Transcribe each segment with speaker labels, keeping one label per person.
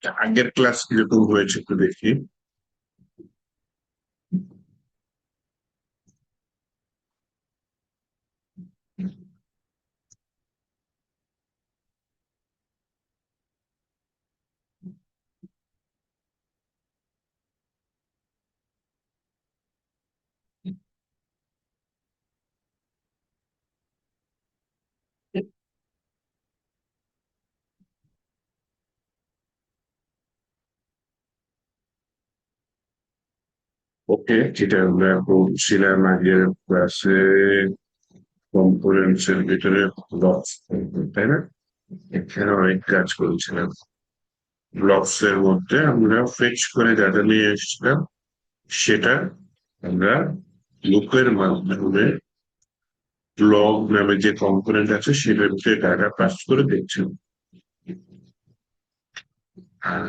Speaker 1: আগের ক্লাস কিরকম হয়েছে একটু দেখি। ওকে, যেটা আমরা বলছিলাম আগের ক্লাসে, কম্পোনেন্টস এর ভিতরে ব্লকস, তাই না? এখানে অনেক কাজ করেছিলাম। ব্লকস এর মধ্যে আমরা ফেচ করে ডাটা নিয়ে এসেছিলাম, সেটা আমরা লুপের মাধ্যমে ব্লক নামে যে কম্পোনেন্ট আছে সেটার ভিতরে ডাটা পাস করে দেখছিলাম। আর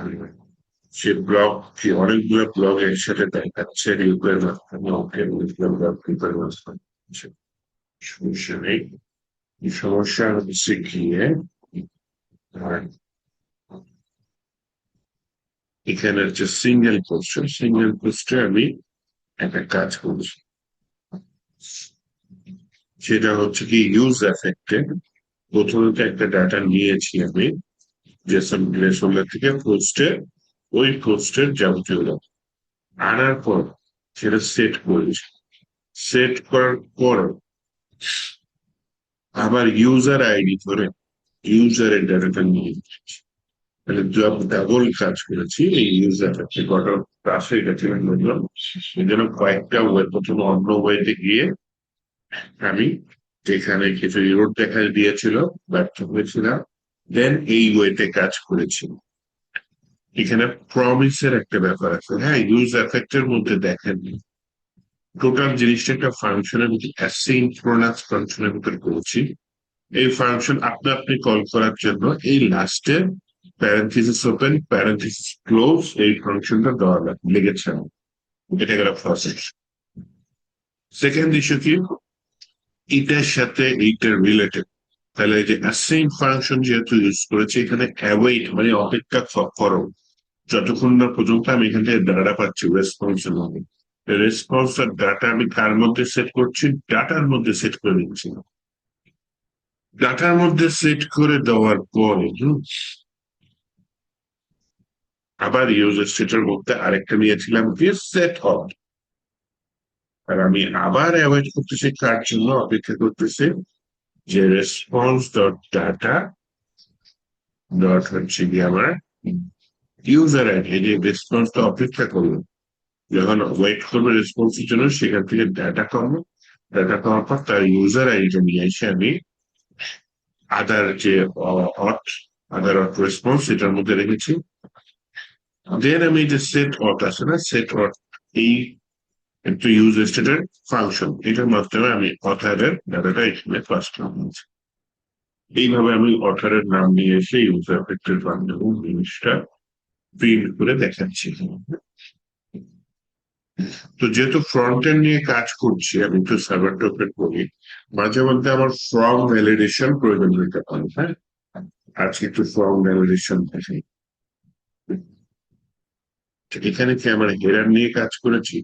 Speaker 1: সে ব্লক কি অনেকগুলো ব্লক একসাথে দেখাচ্ছে লুপের মাধ্যমে, ওকে বুঝলাম লুপের মাধ্যমে। সমস্যা নেই। সমস্যা হচ্ছে গিয়ে আর এখানে হচ্ছে সিঙ্গেল পোস্টে আমি একটা কাজ করছি, সেটা হচ্ছে কি ইউজ এফেক্টে। প্রথমত একটা ডাটা নিয়েছি আমি জেসন প্লেসহোল্ডার থেকে পোস্টে, ওই পোস্টের যাবতীয় data। আনার পর সেটা সেট করেছি, সেট করার পর আবার ইউজার আইডি ধরে ইউজারের ডাটাটা নিয়ে নিয়েছি। তাহলে ডাবল কাজ করেছি এই ইউজার কটা ক্লাসে গেছে বললাম। এই জন্য কয়েকটা ওয়ে, প্রথমে অন্য ওয়েতে গিয়ে আমি যেখানে কিছু ইউরোপ দেখা দিয়েছিল, ব্যর্থ হয়েছিলাম, দেন এই ওয়েতে কাজ করেছি। এখানে প্রমিসের একটা ব্যাপার আছে, হ্যাঁ, ইউজ এফেক্টের মধ্যে দেখেন টোটাল জিনিসটা একটা ফাংশনের ভিতরে অ্যাসিনক্রোনাস ফাংশনের ভিতরে করেছি। এই ফাংশন আপনি আপনি কল করার জন্য এই লাস্টে প্যারেন্থিসিস ওপেন প্যারেন্থিসিস ক্লোজ এই ফাংশনটা দেওয়া লেগেছে। এটা গেল প্রসেস। সেকেন্ড ইস্যু কি, এটার সাথে এইটার রিলেটেড। তাহলে এই যে অ্যাসাইন ফাংশন যেহেতু ইউজ করেছে, এখানে অ্যাওয়েট মানে অপেক্ষা করো যতক্ষণ না পর্যন্ত আমি এখান থেকে ডাটা পাচ্ছি রেসপন্স হবে। রেসপন্স আর ডাটা আমি কার মধ্যে সেট করছি, ডাটার মধ্যে সেট করে দিচ্ছি। ডাটার মধ্যে সেট করে দেওয়ার পরে আবার ইউজার সেটার মধ্যে আরেকটা নিয়েছিলাম কি সেট হট। আর আমি আবার অ্যাওয়েট করতেছি কার জন্য, অপেক্ষা করতেছি যে রেসপন্স ডট ডাটা ডট হচ্ছে কি আমার ইউজার আইডি। এই যে রেসপন্সটা অপেক্ষা করলো, যখন ওয়েট করবে রেসপন্সের জন্য সেখান থেকে ডাটা করবো, ডাটা পাওয়ার পর তার ইউজার আইডিটা নিয়ে এসে আমি আদার যে অট আদার অট রেসপন্স এটার মধ্যে রেখেছি। দেন আমি যে সেট অট আছে না, সেট অট এই একটা ইউজ স্টেটের ফাংশন, এটার মাধ্যমে আমি অথারের ডাটাটা এখানে পাস করছি। এইভাবে আমি অথারের নাম নিয়ে এসে ইউজার এফেক্টের মাধ্যমে জিনিসটা প্রিন্ট করে দেখাচ্ছি। তো যেহেতু ফ্রন্ট এন্ড নিয়ে কাজ করছি, আমি তো সার্ভার ডকুমেন্ট বলি, মাঝে মধ্যে আমার ফর্ম ভ্যালিডেশন প্রয়োজন হতে পারে। হ্যাঁ, আজকে একটু ফর্ম ভ্যালিডেশন দেখি। এখানে কি আমার হেরার নিয়ে কাজ করেছি,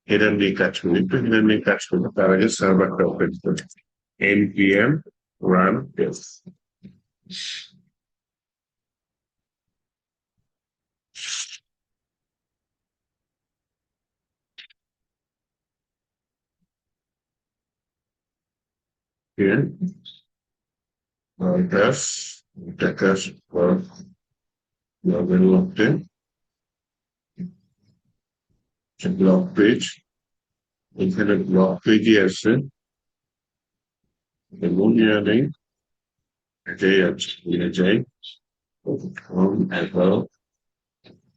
Speaker 1: হেরার নিয়ে কাজ করি, একটু হেরার নিয়ে কাজ করবো তার আগে সার্ভারটা ওপেন করি। npm run test। here test test for developed block page. এখানে ব্লক পেজই আছে এবং নেই, এটাই আছে, নিয়ে যাই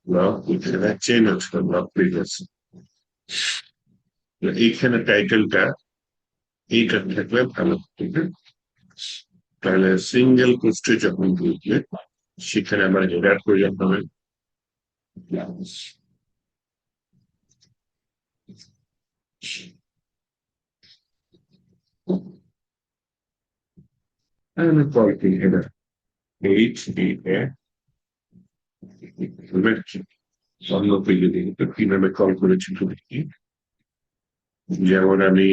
Speaker 1: ব্লক, এখানে চেন আছে, ব্লক পেজ আছে। তো এইখানে টাইটেলটা এইটা থাকলে ভালো হবে। তাহলে সিঙ্গেল পোস্টে যখন ঢুকবে সেখানে আমার হেডার প্রয়োজন হবে। আমি কয়েকটি হেডার এইচ ডি এ অন্য পেজে কিভাবে কল করেছি তুমি কি, যেমন আমি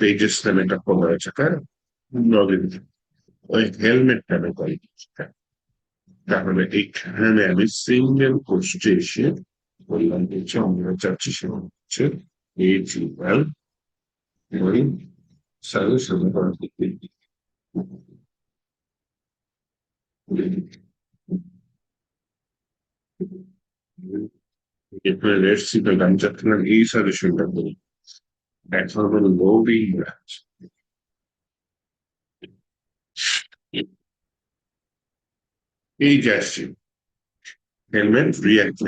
Speaker 1: পেজেস নামে একটা ফলো আছে তার লগ ইন, ওই হেলমেট নামে কল করছি। তাহলে এইখানে আমি সিঙ্গেল পোস্টে এসে বললাম হচ্ছে আমরা চাচ্ছি সেটা হচ্ছে AGL ওই সার্ভিস এখানে রেড সিপে গান চাচ্ছিলাম এই সাজেশনটা করি, এখন হলো লোডিং আছে এই যে আসছে হেলমেট রিয়াক্ট,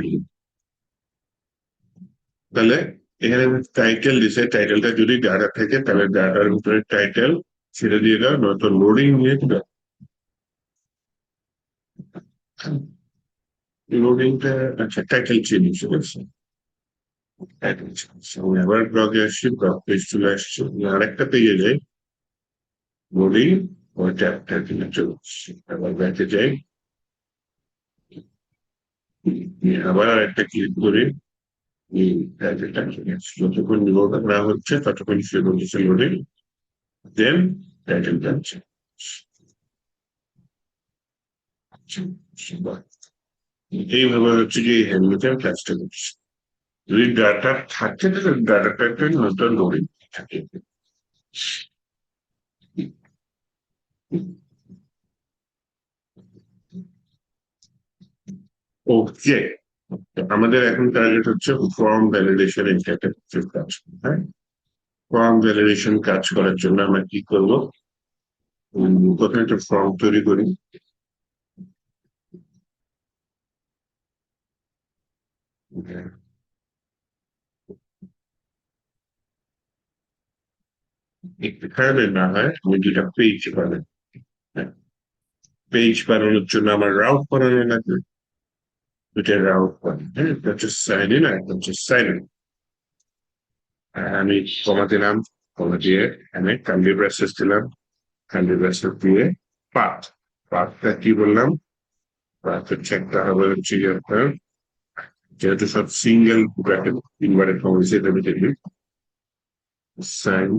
Speaker 1: তাহলে এখানে টাইটেল দিছে, টাইটেলটা যদি ডাটা থাকে তাহলে ডাটার ভিতরে টাইটেল ছেড়ে দিয়ে দাও, নয়তো লোডিং নিয়ে দাও। লোডিংটা আচ্ছা টাইটেল চেঞ্জ করেছে, টাইটেল চেঞ্জ আমি আবার ব্লগে আসছি, ব্লগ পেজ চলে আসছে, আরেকটা পেজে যাই, লোডিং ওই ট্যাবটা কিনে চলে আসছে, আবার ব্যাকে যাই, আবার আরেকটা ক্লিক করে এই টাইটেলটা চলে আসছে, যতক্ষণ লোড না হচ্ছে ততক্ষণ সে বলছে লোডিং, দেন টাইটেল যাচ্ছে। এইভাবে হচ্ছে যে হেলমেটের কাজটা করছে, যদি ডাটা থাকে তাহলে ডাটাটা একটা নতুন লোডিং থাকে। ওকে, আমাদের এখন টার্গেট হচ্ছে ফর্ম ভ্যালিডেশন একটা কাজ, হ্যাঁ। ফর্ম ভ্যালিডেশন কাজ করার জন্য আমরা কি করবো, প্রথমে একটা ফর্ম তৈরি করি, এখানে না হয় আমি দুটা পেজ বানাই, পেজ বানানোর জন্য আমার রাউট বানানো লাগবে, দুটা রাউট বানাই, হ্যাঁ, একটা হচ্ছে সাইন ইন আর একটা হচ্ছে সাইন ইন। আমি কমা দিলাম, কমা দিয়ে এখানে কান্ডি ব্রাসেস দিলাম, কান্ডি ব্রাসেস দিয়ে পাথ, পাথটা কি বললাম, পাথ হচ্ছে একটা হবে হচ্ছে গিয়ে আপনার, যেহেতু সব সিঙ্গেল ব্র্যাকেট ইনভার্টেড কমা দিয়েছে এটা আমি দেখি সাইন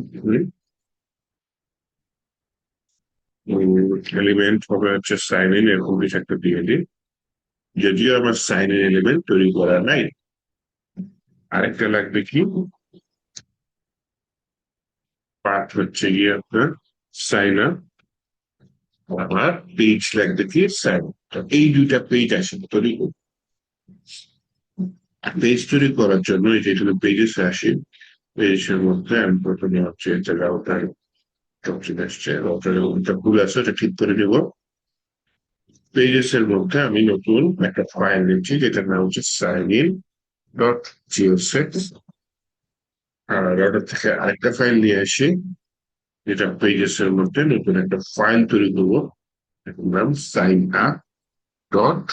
Speaker 1: এলিমেন্ট হবে হচ্ছে সাইন ইন, এরকম কিছু একটা দিয়ে দিই, যদিও আমার সাইন ইন এলিমেন্ট তৈরি করা নাই। আরেকটা লাগবে কি, পাথ হচ্ছে গিয়ে আপনার সাইন আপ, আমার পেজ লাগবে কি সাইন, এই দুইটা পেজ আসে তৈরি করি। পেজ তৈরি করার জন্য এই যে পেজেস আসে, পেজের মধ্যে আমি প্রথমে হচ্ছে যে রাউটার অপশন আসছে, রাউটারের মধ্যে ভুল আছে এটা ঠিক করে নেব। পেজেস এর মধ্যে আমি নতুন একটা ফাইল নিচ্ছি যেটার নাম হচ্ছে সাইন ইন ডট জিওসেক্স, আর রাউটার থেকে আরেকটা ফাইল নিয়ে আসি যেটা পেজেস এর মধ্যে নতুন একটা ফাইল তৈরি করবো, এটার নাম সাইন আপ ডট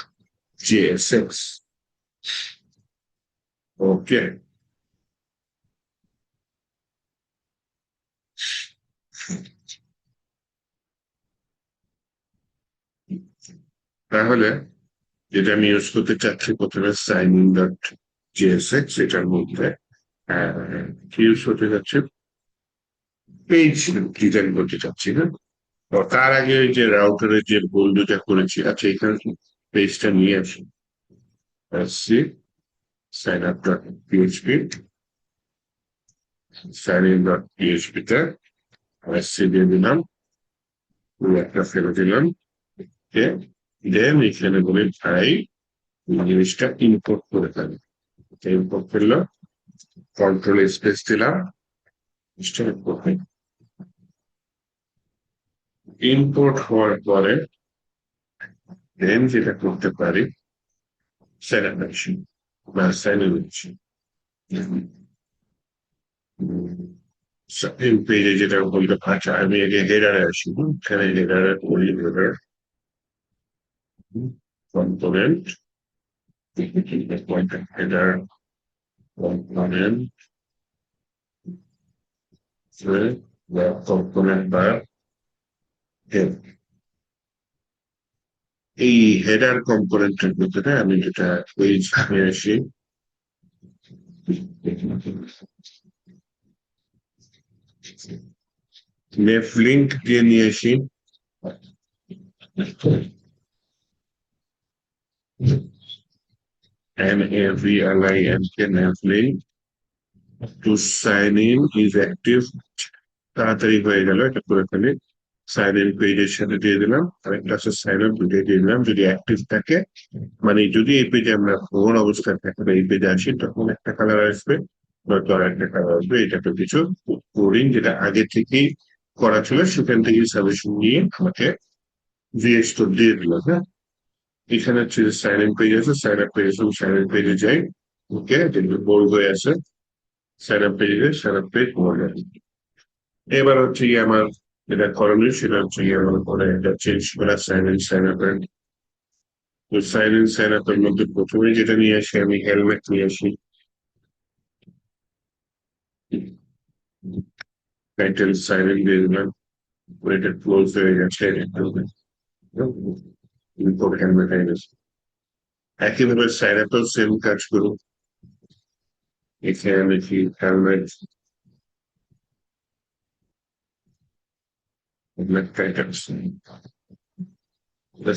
Speaker 1: জেএসএক্স। ওকে, তাহলে যেটা আমি ইউজ করতে চাচ্ছি প্রথমে সাইন ইন ডট জেএসএক্স, এটার মধ্যে কি ইউজ করতে যাচ্ছে, পেজ ডিজাইন করতে চাচ্ছি না, তো তার আগে ওই যে রাউটারের যে ভুল দুটা করেছি, আচ্ছা এখানে পেজটা নিয়ে আসি, আসছি sign up dot PHP, sign in dot PHP তে আসছি দিয়ে দিলাম, একটা ফেলে দিলাম, দেন এখানে বলে ভাই জিনিসটা ইম্পোর্ট করে ফেলে, ইম্পোর্ট করলো, কন্ট্রোল স্পেস দিলাম, ইম্পোর্ট হওয়ার পরে দেন যেটা করতে পারি স্যানিটেশন বা স্যানিটেশন, পেজে যেটা বলতে আচ্ছা আমি আগে হেডারে আসি, এখানে হেডারে করি header component, header component component বা হেড, এই হেডার কম্পোনেন্টের ভিতরে আমি যেটা পেজ নিয়ে আসি, নেফ লিঙ্ক দিয়ে নিয়ে আসি, NAVLINK নেফ link to sign in is active, তাড়াতাড়ি হয়ে গেল এটা করে ফেলি। সাইন ইন পেজের সাথে দিয়ে দিলাম, আরেকটা আছে সাইন আপ, দুটোই দিয়ে দিলাম। যদি অ্যাক্টিভ থাকে মানে যদি এই পেজে আমরা ভ্রমণ অবস্থায় থাকি বা এই পেজে আসি তখন একটা কালার আসবে, নয়তো আর একটা কালার আসবে। এটা তো কিছু কোডিং যেটা আগে থেকেই করা ছিল, সেখান থেকে সাজেশন নিয়ে আমাকে ভিএস তো দিয়ে দিল। হ্যাঁ, এখানে হচ্ছে যে সাইন ইন পেজ আছে, সাইন আপ পেজ আছে, সাইন ইন পেজে যাই। ওকে, যেগুলো বোল্ড হয়ে আছে সাইন আপ পেজে, সাইন আপ পেজ বোল্ড আছে। এবার হচ্ছে গিয়ে আমার যেটা করণীয় সেটা হচ্ছে গিয়ে আমার পরে এটা চেঞ্জ করা সাইন ইন সাইন আপ। তো সাইন ইন সাইন আপ এর মধ্যে প্রথমে যেটা নিয়ে আসি আমি হেলমেট নিয়ে আসি, টাইটেল সাইন ইন দিয়ে দিলাম, এটা ক্লোজ হয়ে গেছে। ইম্পোর্ট হেলমেট হয়ে গেছে। একইভাবে সাইন আপেও সেম কাজ করুন, এখানে দেখি হেলমেট, হেলমেট টাইটেল,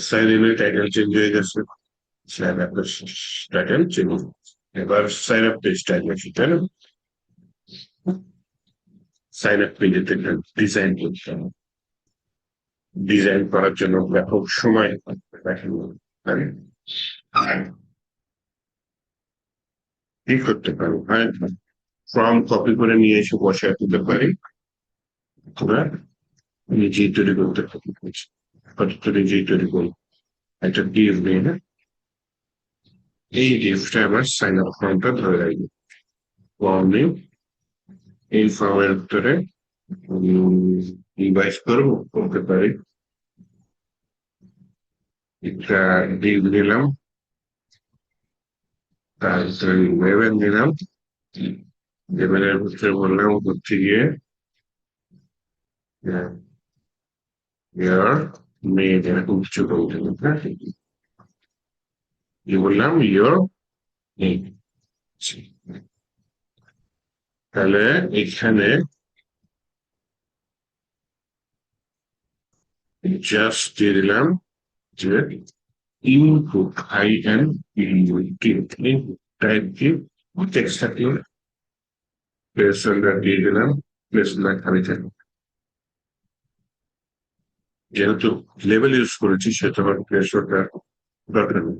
Speaker 1: সাইন ইনের টাইটেল চেঞ্জ হয়ে গেছে, সাইন আপের টাইটেল চেঞ্জ। এবার সাইন আপ পেজ টাইটেল আছে, তাই না? সাইন আপ পেজে ডিজাইন করতে হবে, ডিজাইন করার জন্য ব্যাপক সময় লাগে। আর কি করতে পারি, ফর্ম কপি করে নিয়ে এসে বসায় দিতে পারি, অথবা নিজেই তৈরি করতে পারি। আপাতত নিজেই তৈরি করি একটা ডিভ নিয়ে না, এই ডিভটা আমার সাইন আপ ফর্মটা ধরে রাখবো। ফর্ম নিয়ে এই ফর্মের ভিতরে ডিভাইস করবো, করতে পারি। একটা ডিভ নিলাম, তার ভিতরে লেভেল নিলাম, লেভেলের ভিতরে বললাম হচ্ছে গিয়ে ইয়ার মেয়ে এরকম কিছু বলতে হবে, কি বললাম, ইয়োর নেম। তাহলে এখানে জাস্ট দিয়ে দিলাম যে ইনপুট, ইনপুট টাইপ কি টেক্সট থাকলো, প্লেস হোল্ডার দিয়ে দিলাম, প্লেস হোল্ডার খালি থাকলো। যেহেতু লেভেল ইউজ করেছি সেহেতু আমার প্লেস হোল্ডার দরকার নেই।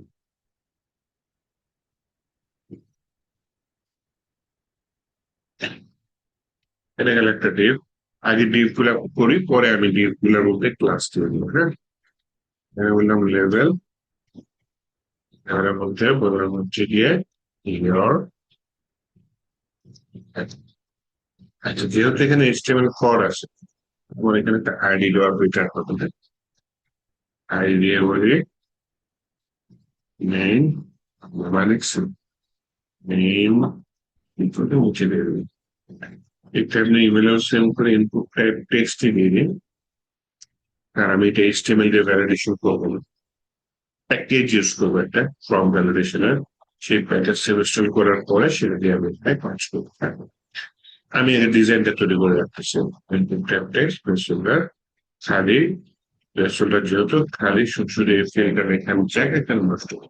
Speaker 1: এটা গেল একটা ডিভ। আগে ডিভ গুলা করি, পরে আমি ডিভ গুলার মধ্যে ক্লাস দিয়ে দিব। হ্যাঁ, এখানে বললাম লেভেল, এর মধ্যে বললাম হচ্ছে গিয়ে ইয়োর। আচ্ছা, যেহেতু এখানে HTML ফর আছে, আমার এখানে একটা আইডি দেওয়ার দরকার হবে। আইডি দিয়ে বলি নেম, মানে নেম ইনপুটে মুছে দিয়ে দেবে। এটা আপনি ইমেলেও সেন্ড করে ইনপুট টাইপ টেক্সটে দিয়ে দিন। আর আমি এটা HTML দিয়ে ভ্যালিডেশন করবো না, প্যাকেজ ইউজ করবো একটা ফর্ম ভ্যালিডেশনের। সেই প্যাকেজ ইনস্টল করার পরে সেটা দিয়ে আমি পাঁচ করবো। আমি এর ডিজাইনটা তৈরি করে রাখতেছি। ইনপুট টাইপ টেক্সট প্লেসহোল্ডার খালি, প্লেসহোল্ডার যেহেতু খালি শুধু এই ফিল্ডটা এখানে জায়গা এখানে নষ্ট হবে।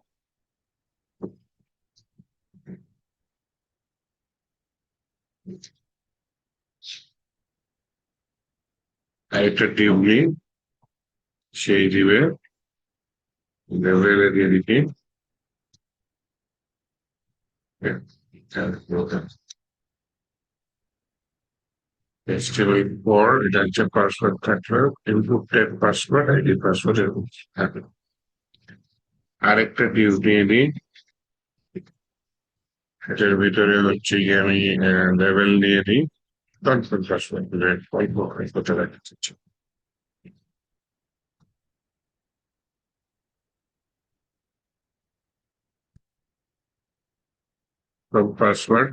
Speaker 1: আরেকটা টিউব নিই, সেই দিবে লেভেলে দিয়ে দিচ্ছি। HTML পর এটা হচ্ছে পাসওয়ার্ড থাকবে, input type password, ID password এরকম থাকবে। আরেকটা টিউব নিয়ে নিই, এটার ভিতরে হচ্ছে গিয়ে আমি লেভেল নিয়ে নিই, কনফার্ম পাসওয়ার্ড অল্প করতে রাখতে। পাসওয়ার্ড,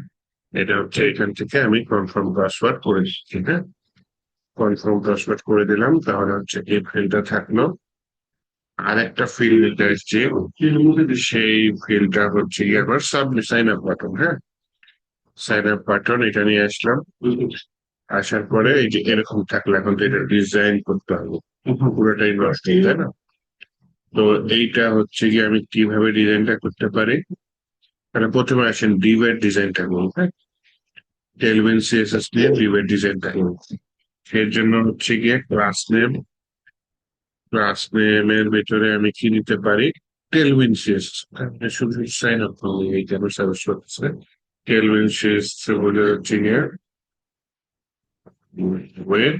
Speaker 1: এটা হচ্ছে এখান থেকে আমি কনফার্ম পাসওয়ার্ড করে দিচ্ছি। হ্যাঁ, কনফার্ম পাসওয়ার্ড করে দিলাম, তাহলে হচ্ছে এই ফিল্ডটা থাকলো। আর একটা ফিল্ড নিতে এসছে, সেই ফিল্ডটা হচ্ছে গিয়ে আবার সাইন আপ বাটন। হ্যাঁ, সাইন আপ বাটন এটা নিয়ে আসলাম। আসার পরে এই যে এরকম থাকলে এখন তো এটা ডিজাইন করতে হবে, পুরোটাই নষ্ট, তাই না? তো এইটা হচ্ছে গিয়ে আমি কিভাবে ডিজাইনটা করতে পারি। তাহলে প্রথমে আসেন ডিভের ডিজাইনটা করবো। হ্যাঁ, টেলভিন সিএসএস দিয়ে ডিভের ডিজাইনটা করবো। এর জন্য হচ্ছে গিয়ে ক্লাস নেমের ভিতরে আমি কি নিতে পারি, টেলভিন সিএসএস। শুধু সাইন আপ করবো, এই কেন সার্ভিস করতেছে টেলভিন সিএসএস বলে হচ্ছে গিয়ে ওয়েব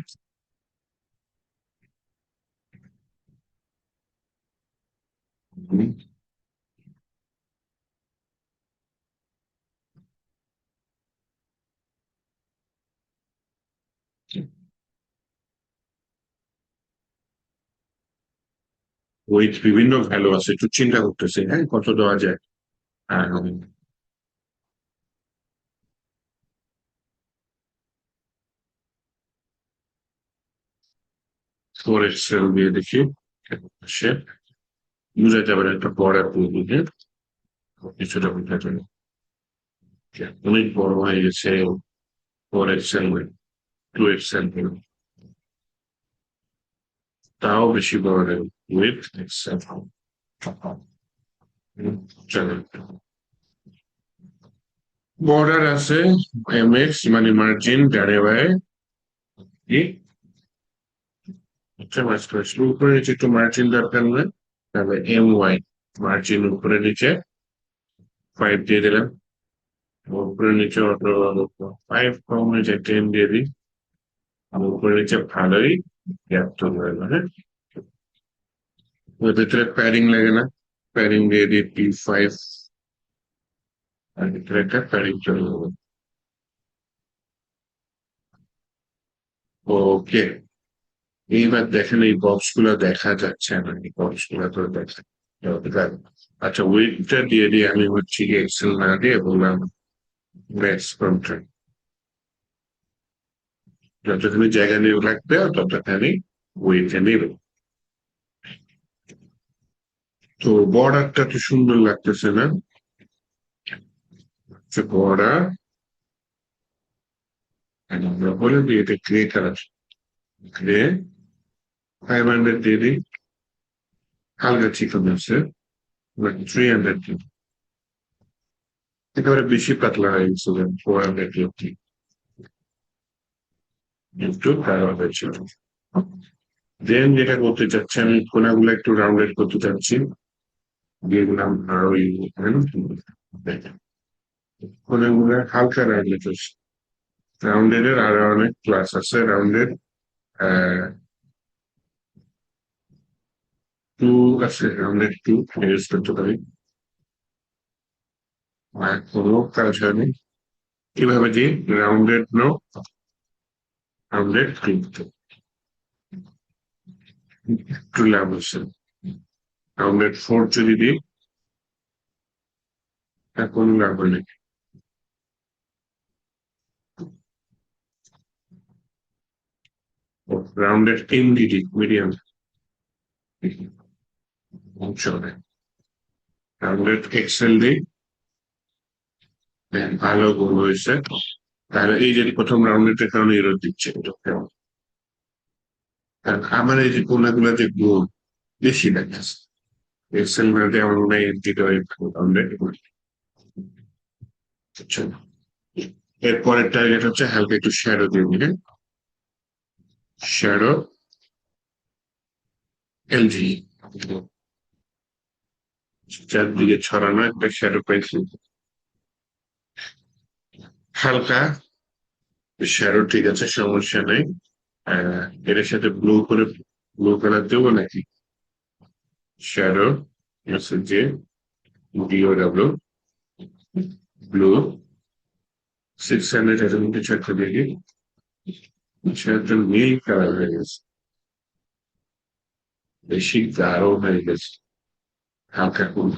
Speaker 1: উইথ বিভিন্ন ভ্যালু আছে, একটু চিন্তা করতেছি হ্যাঁ কত দেওয়া যায়। ফোর এক্সেল দিয়ে দেখি সে বুঝাইতে পারে একটা বড় দিয়ে কিছুটা বুঝাতে পারে। অনেক বড় হয়ে গেছে, ফোর এক্সেল টু এক্সেল তাও বেশি বড় উইথ এক্সেল। বর্ডার আছে এম এক্স মানে মার্জিন দাঁড়িয়ে কি আচ্ছা, উপরে নিচে একটু মার্জিন দরকার নয়, তাহলে এম ওয়াই মার্জিন উপরে নিচে 5 দিয়ে দিলাম। উপরে নিচে অটো 5 কম হয়ে যায়, 10 দিয়ে দিই। আর উপরে নিচে ভালোই গ্যাপ তৈরি হয়ে গেল। হ্যাঁ, ওর ভিতরে প্যাডিং লাগে না, প্যাডিং দিয়ে দিই P5। আর ভিতরে একটা প্যাডিং চলে যাবে। ওকে, এইবার দেখেন এই বক্স গুলো দেখা যাচ্ছে না, এই বক্স গুলো তো দেখা যাবে। আচ্ছা, ওয়েটটা দিয়ে দিয়ে আমি হচ্ছে কি এক্সেল না দিয়ে বললাম ম্যাক্স কন্ট্রাক্ট, যতখানি জায়গা নিয়ে রাখবে ততখানি ওয়েটে নেবে। তো বর্ডারটা তো সুন্দর লাগতেছে না? বর্ডার আমরা বলে দিই এটা গ্রে কালার, গ্রে 500 দিয়ে দিই। হালকা চিকন আছে, 300 দিই। একেবারে বেশি পাতলা হয়ে গেছে, 400 দিই একটু কালো হয়েছে। দেন যেটা করতে চাচ্ছি আমি কোনাগুলো একটু রাউন্ডেড করতে চাচ্ছি, দিয়ে দিলাম আর ওই কোনাগুলো হালকা রাউন্ডেড হচ্ছে। রাউন্ডেড এর আরো অনেক ক্লাস আছে, রাউন্ডেড টু আছে, রাউন্ডেড টু ইউজ করতে পারি। আর কোনো কাজ হয়নি, কিভাবে দিই রাউন্ডেড নো, রাউন্ডেড টু একটু লাভ হচ্ছে। রাউন্ডেড ফোর যদি দিই তা কোনো লাভ হয়নি। রাউন্ডেড তিন দিদি মিডিয়াম চলে। রাউন্ডেড এক্সেল দিই, ভালো গোল হয়েছে। তাহলে এই যে প্রথম রাউন্ডের কারণে এরর দিচ্ছে এটা কেমন? কারণ আমার এই যে কোনাগুলো যে গোল বেশি দেখাচ্ছে, এক্সেল মার্কে আমার মনে হয় দিতে হয় রাউন্ডেড। এরপরের টার্গেট হচ্ছে হালকা একটু শ্যাডো দিয়ে দিলেন, শ্যাডো এলজি চারদিকে ছড়ানো একটা শ্যাডো পেন্সিল, হালকা শ্যাডো ঠিক আছে, সমস্যা নেই। এর সাথে ব্লু কালার দেবো নাকি? শ্যাডো যে ডিওডাব্লিউ ব্লু 600 এর কিছু একটা দেখি, সেটা নীল কালার হয়ে গেছে, বেশি গাঢ় হয়ে গেছে। হালকা কোন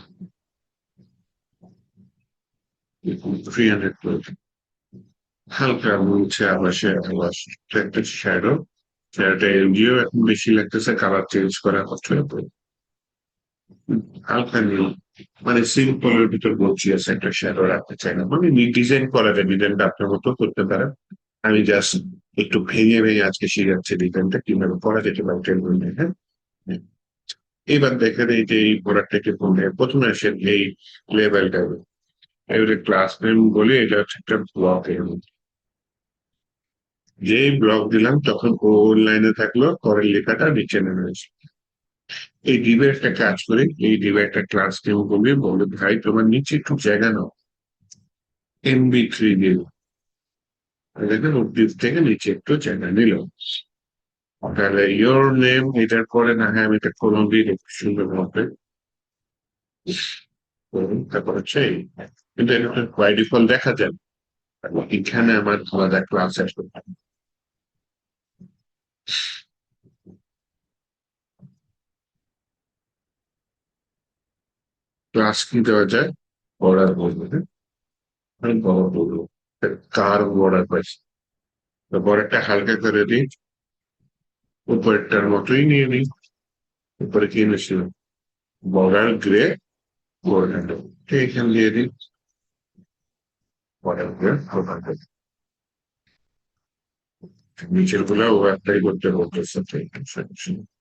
Speaker 1: 300 হালকা বলছে আবার সে আবার একটা শ্যাডো, শ্যাডোটা এলজিও এখন বেশি লাগতেছে, কালার চেঞ্জ করা কষ্ট হয়ে পড়ে। হালকা নীল, মানে সিম্পলের ভিতর বলছি আছে, একটা শ্যাডো রাখতে চাই না, মানে ডিজাইন করা যায়, ডিজাইনটা আপনার মতো করতে পারেন। আমি জাস্ট একটু ভেঙে ভেঙে আজকে শিখাচ্ছি ডিজাইনটা কিভাবে করা যেতে পারে টেবিল নিয়ে, হ্যাঁ। এইবার দেখেন এই যে এই প্রোডাক্টটাকে বললে প্রথমে আসেন এই লেভেলটা, এবারে ক্লাস নেম বলি, এটা হচ্ছে একটা ব্লক এর মধ্যে, যেই ব্লক দিলাম তখন ও লাইনে থাকলো, পরের লেখাটা নিচে নেমে আসে। এই ডিবে একটা কাজ করে, এই ডিবে একটা ক্লাস নেম বলবে, বলে ভাই তোমার নিচে একটু জায়গা নাও, MB3 দিয়ে দেখেন উপর থেকে নিচে একটু জায়গা নিল। তাহলে ইয়োর নেম এটার পরে না হয় আমি এটা কলম দিয়ে একটু সুন্দর মতো করুন, তারপর হচ্ছে কিন্তু এটা বাই ডিফল্ট দেখা যায়, এখানে আমার আলাদা ক্লাস আসবে। ক্লাস কি দেওয়া যায়, বর্ডার বলবো, হ্যাঁ, আমি বড় বলবো, কার বর্ডার পাইছি, তো বর্ডারটা হালকা করে দিই, উপরেরটার মতোই নিয়ে নিই। উপরে কি এনেছিল, বর্ডার গ্রে, বর্ডার এখানে দিয়ে দিই, বর্ডার গ্রে হালকা করে। নিচের গুলা ও একটাই করতে বলতেছে,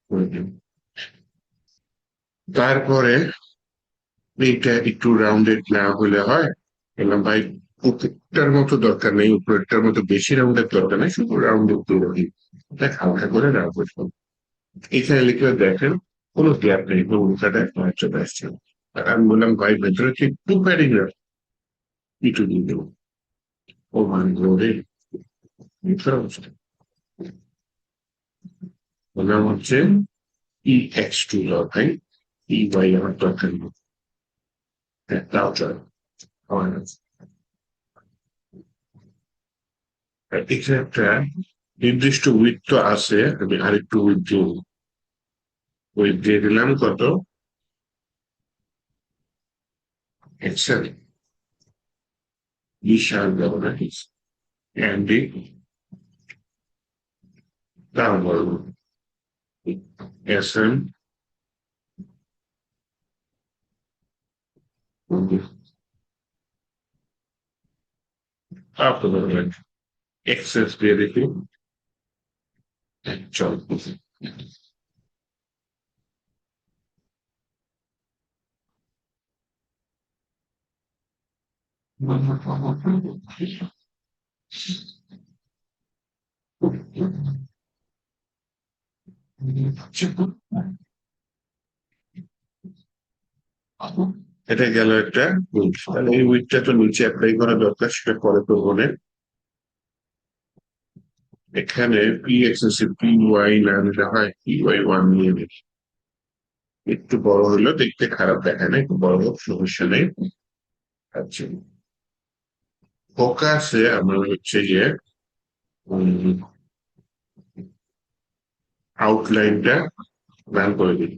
Speaker 1: করে দিই। তারপরে এইটা একটু রাউন্ডেড না হলে হয়, বললাম ভাই উপরটার মতো দরকার নেই, উপরেরটার মতো বেশি রাউন্ডের দরকার নেই, শুধু রাউন্ডেড তুলে দিই, দেখ হালকা করে রাউন্ড করলাম। এখানে লিখে দেখেন কোনো গ্যাপ নেই, কোনো উল্টাটা চলে আসছে। আর আমি বললাম ভাই ভেতরে কি একটু প্যারাগ্রাফ একটু দিয়ে দেবো, ও মানে রে মিথ্যা অবস্থা। বললাম হচ্ছে EX2 ভাই, EY আমার দরকার নেই, হ্যাঁ তাও চলে আমার কাছে। আর এখানে একটা নির্দিষ্ট উইথ তো আছে, আমি আরেকটু উইথ দিব, উইথ দিয়ে দিলাম কত, এক্সেল বিশাল ব্যবহার, অ্যান্ডি দাম বলবো, SM আপনাদের এক্সেস দিয়ে দেখি, চল। এটা গেল একটা উইথ, তাহলে এই উইথটা তো নিচে অ্যাপ্লাই করা দরকার, সেটা পরে তো বলে। এখানে PY না নিতে হয়, PY1 নিয়ে নিই, একটু বড় হলেও দেখতে খারাপ দেখায় না, একটু বড় হোক সমস্যা নেই। আচ্ছা, ফোকাসে আমরা হচ্ছে যে আউটলাইনটা রান করে দিই,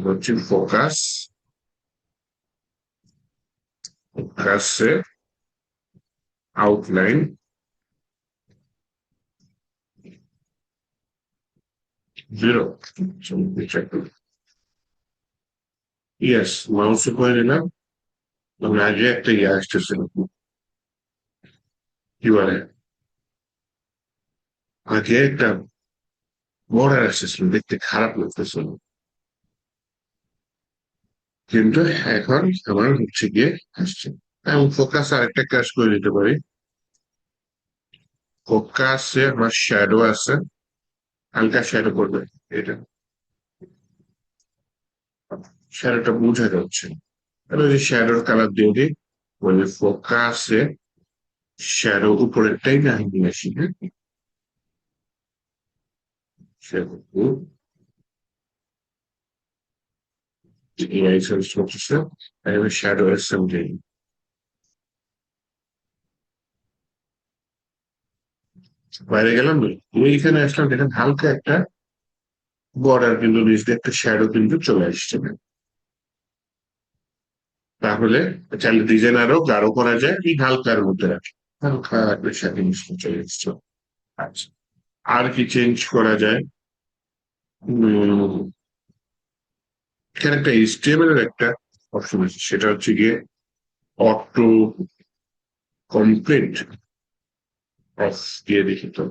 Speaker 1: হচ্ছে ফোকাস, ফোকাসে আউটলাইন 0। ইয়েস, মাউসে করে নিলাম, তখন আগে একটা ইয়ে আসতেছিল, কি বলে, আগে একটা বর্ডার আসতেছিল, দেখতে খারাপ লাগতেছিল, কিন্তু এখন আমার হচ্ছে গিয়ে আসছে। এবং ফোকাস আরেকটা কাজ করে দিতে পারি, ফোকাসে আমার শ্যাডো আছে, হালকা শ্যাডো করবে, এটা শ্যাডোটা বোঝা যাচ্ছে, তাহলে ওই শ্যাডোর কালার দিয়ে দিই, বলে ফোকাসে শ্যাডো উপরেরটাই না নিয়ে আসি, হ্যাঁ, শ্যাডো AI সার্চ করতেছে, আমি শ্যাডো অ্যাসেম্বলি বাইরে গেলাম, এইখানে আসলাম, দেখেন হালকা একটা বর্ডার কিন্তু নিচ দিয়ে একটা শ্যাডো কিন্তু চলে আসছে না। তাহলে চাইলে ডিজাইন আরো গাঢ় করা যায়, এই হালকার মধ্যে রাখি, হালকা একটা শ্যাডো মিশিয়ে চলে এসছে। আচ্ছা, আর কি চেঞ্জ করা যায়, এখানে একটা HTML এর একটা অপশন আছে, সেটা হচ্ছে গিয়ে অটো কমপ্লিট অফ দিয়ে দেখি তো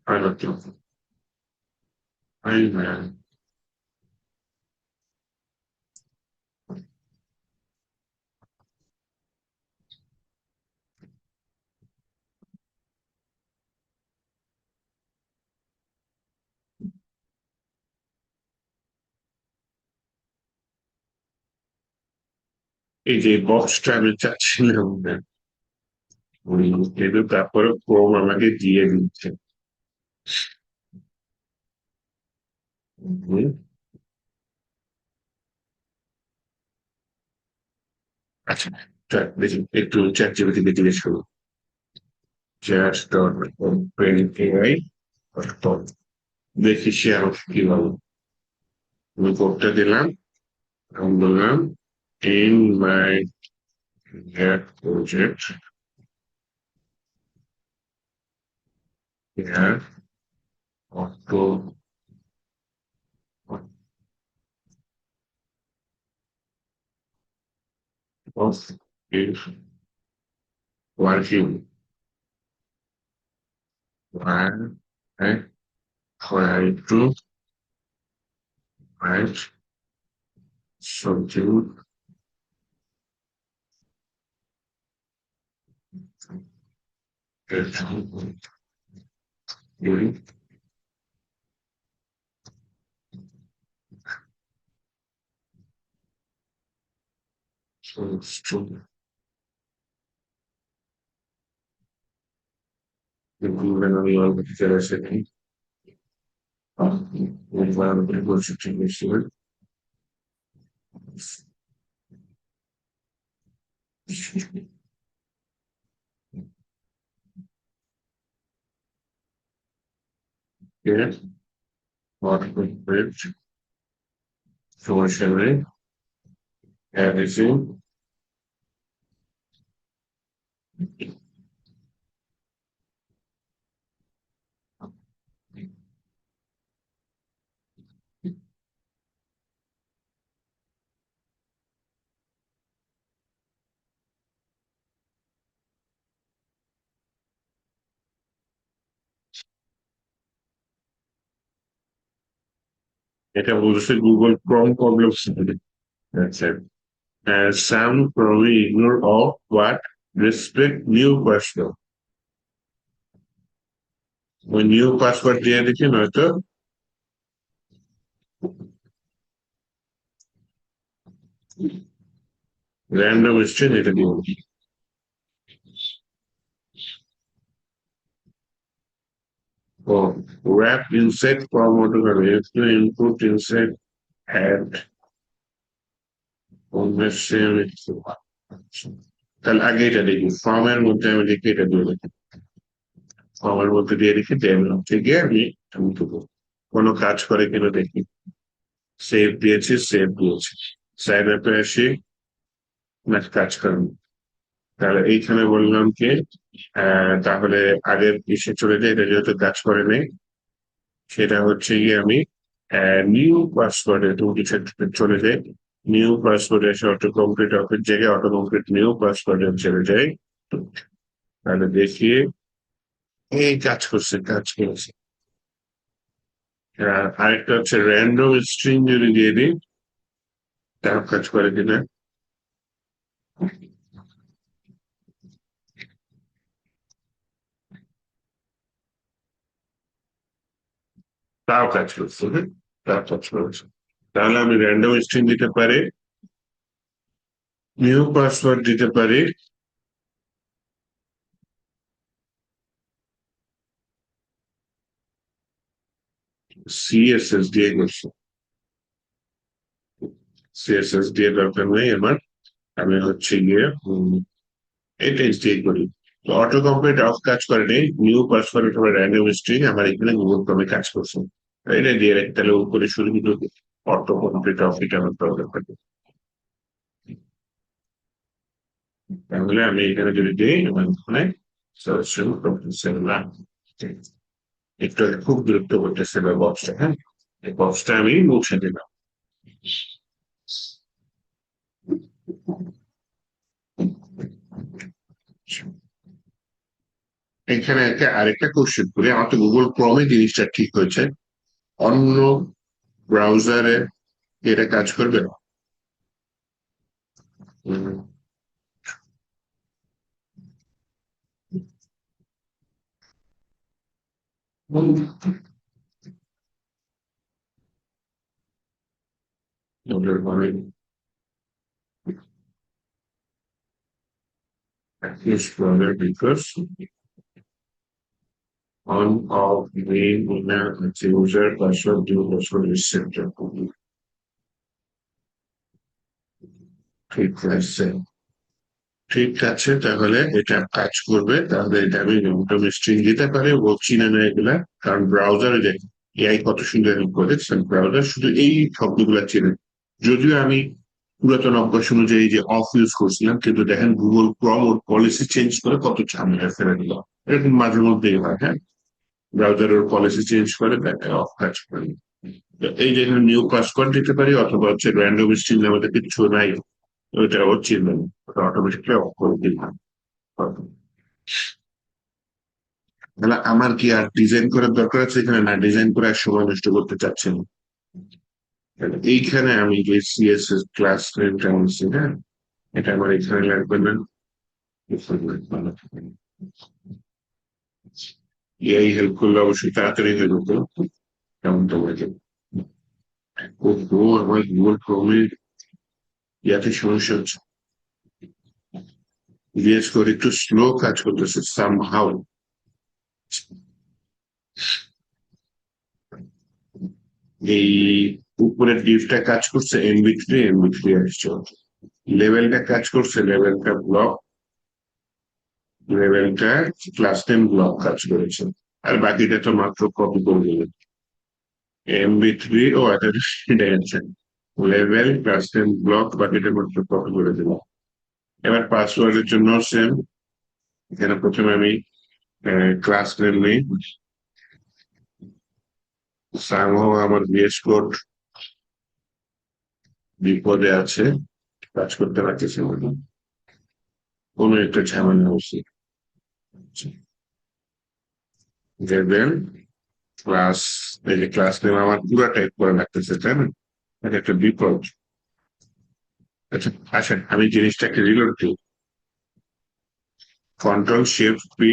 Speaker 1: হয় না তো এই যে বক্সটা আমি চাচ্ছিলাম না, কিন্তু তারপরে ক্রোম আমাকে দিয়ে দিচ্ছে। হুম, আচ্ছা, দেখি একটু চ্যাট জিপিটিকে জিজ্ঞেস করবো। Chat dot open AI dot com, দেখি সে আরো কি বলো। আমি কোডটা দিলাম, আমি বললাম in my net project here auto of is working, and I try to write something that will to improve and unlock the curiosity of environmental situation. Here, what with bridge, socially, everything. এটা বলছে Google Chrome problem. That's it. Some probably ignore all what respect new password. ওই new password দিয়ে দেখি, নয়তো random string এটা দিব। ও wrap insect form হতে পারে, একটু input insect add অন্যের same একটু। তাহলে আগে এটা দেখি, ফর্মের মধ্যে আমি দেখি এটা দিয়ে দেখি, ফর্মের মধ্যে দিয়ে দেখি টেবিল থেকে আমি দেবো কোনো কাজ করে কিনা দেখি। সেভ দিয়েছি, সেভ দিয়েছি, সাইড আপে আসি, না কাজ করেন। তাহলে এইখানে বললাম কি, তাহলে আগের ইসে চলে যায়, এটা যেহেতু কাজ করে নেই, সেটা হচ্ছে গিয়ে আমি নিউ পাসওয়ার্ডে তুমি ক্ষেত্রে চলে যাই। নিউ পাসওয়ার্ডে এসে অটো কমপ্লিট অফের জায়গায় অটো কমপ্লিট নিউ পাসওয়ার্ডে চলে যাই। তাহলে দেখি এই কাজ করছে, কাজ করেছে। আরেকটা হচ্ছে র্যান্ডম স্ট্রিং যদি দিয়ে দিই, তাও কাজ করে কিনা। তাও কাজ করছে, হ্যাঁ, তাও কাজ করেছে। তাহলে আমি র্যান্ডম স্ট্রিং দিতে পারি, নিউ পাসওয়ার্ড দিতে পারি, সিএসএস দিয়ে করছি। সিএসএস দিয়ে দরকার নেই আমার, আমি হচ্ছে গিয়ে এটাই দিয়ে করি। তো অটো কমপ্লিট অফ কাজ করে নেই, নিউ পাসওয়ার্ড অথবা র্যান্ডম স্ট্রিং আমার এখানে গুগল ক্রমে কাজ করছে। এটা দিয়ে রাখি, তাহলে উপরে শুরু কিন্তু অটো কমপ্লিট অফ এটা আমার প্রবলেম থাকে। তাহলে আমি এখানে যদি দিই আমার এখানে সরাসরি করতেছে না, একটু খুব বিরক্ত করতেছে বক্সটা, হ্যাঁ। বক্সটা আমি মুছে দিলাম। এখানে আরেকটা কোশ্চেন করি, আমার তো গুগল ক্রমে জিনিসটা ঠিক হয়েছে, অন্য ব্রাউজারে এটা কাজ করবে না? ওটার মানে because one of the main user password due password receptor ঠিক আছে। ঠিক আছে, তাহলে এটা কাজ করবে, তাহলে এটা আমি মোটামুটি স্ট্রিং দিতে পারি, ও চিনে না এগুলা, কারণ ব্রাউজারে যে এআই কত সুন্দর হেল্প করে, ব্রাউজার শুধু এই শব্দগুলা চেনে। যদিও আমি পুরাতন অভ্যাস অনুযায়ী যে অফ ইউজ করছিলাম, কিন্তু দেখেন গুগল ক্রম ওর পলিসি চেঞ্জ করে কত ঝামেলা ফেলে দিল। এরকম মাঝে মধ্যেই হয়, হ্যাঁ, ব্রাউজার ওর পলিসি চেঞ্জ করে দেখে অফ কাজ করে। তো এই যে এখানে নিউ পাসওয়ার্ড দিতে পারি, অথবা হচ্ছে র্যান্ডম স্ট্রিং আমাদের কিছু নাই, ওইটা ও চিনবে না, ওটা অটোমেটিকলি অফ করে দিলাম। তাহলে আমার কি আর ডিজাইন করার দরকার আছে এখানে? না, ডিজাইন করে আর সময় নষ্ট করতে চাচ্ছি না। তাহলে এইখানে আমি যে সিএসএস ক্লাস নেমটা আনছি, হ্যাঁ, এটা আমার এখানে লাগবে না। এই হেল্প করলে অবশ্যই তাড়াতাড়ি হয়ে যেত, কেমন তোমার যে ও গো, আমার গুগল ক্রোমে ইয়াতে সমস্যা হচ্ছে, ভিএস কোড একটু স্লো কাজ করতেছে সামহাউ। এই উপরের ডিভটা কাজ করছে এমবি3 আসছে, লেভেলটা কাজ করছে, লেভেলটা ব্লক, লেভেলটা ক্লাস নেম ব্লক কাজ করেছে, আর বাকিটা তো মাত্র কপি করে দিলেন। এমবি3 ও এটা আছে, লেভেল ক্লাস নেম ব্লক, বাকিটা মাত্র কপি করে দিলাম। এবার পাসওয়ার্ডের জন্য সেম, এখানে প্রথমে আমি ক্লাস নেম নেই, সামহাও আমার বিএস কোড বিপদে আছে, কাজ করতে পারতেছে না, কোনো একটা ঝামেলা হচ্ছে। দেখবেন ক্লাস, এই যে ক্লাস নেম আমার পুরো টাইপ করা লাগতেছে, তাই না? এটা একটা বিপদ। আচ্ছা, আসেন আমি জিনিসটাকে রিলোড দিই, কন্ট্রোল শিফট পি,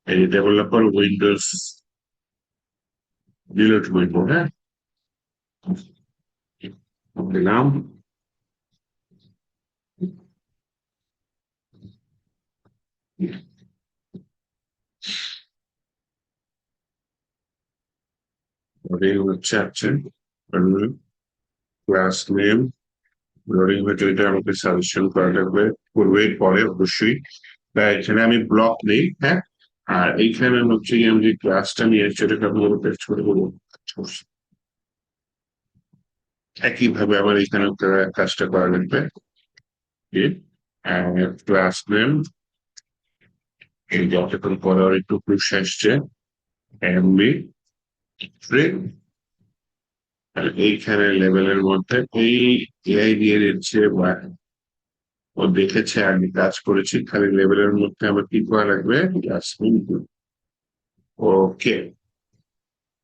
Speaker 1: এই যে ডেভেলপার উইন্ডোজ রিলোড করবো, হ্যাঁ, দিলাম। লোডিং হচ্ছে, আছে ক্লাস নেম, লোডিং হচ্ছে, এটা আমাকে সাজেশন করা লাগবে, করবে পরে অবশ্যই। তাই এখানে আমি ব্লক নেই, হ্যাঁ, আর এইখানে হচ্ছে আমি যে ক্লাসটা নিয়ে সেটাকে আপনাদের পেস্ট করে দেবো। একইভাবে আমার এখানে কাজটা করা লাগবে, ক্লাস নেম, এই যতক্ষণ পরে আর একটু পুশ আসছে, এমবি3, আর এইখানে লেভেলের মধ্যে এই এআই দিয়ে দিচ্ছে, বা ও দেখেছে আমি কাজ করেছি, খালি লেভেলের মধ্যে আমার কি করা লাগবে, ক্লাস নেম। ওকে,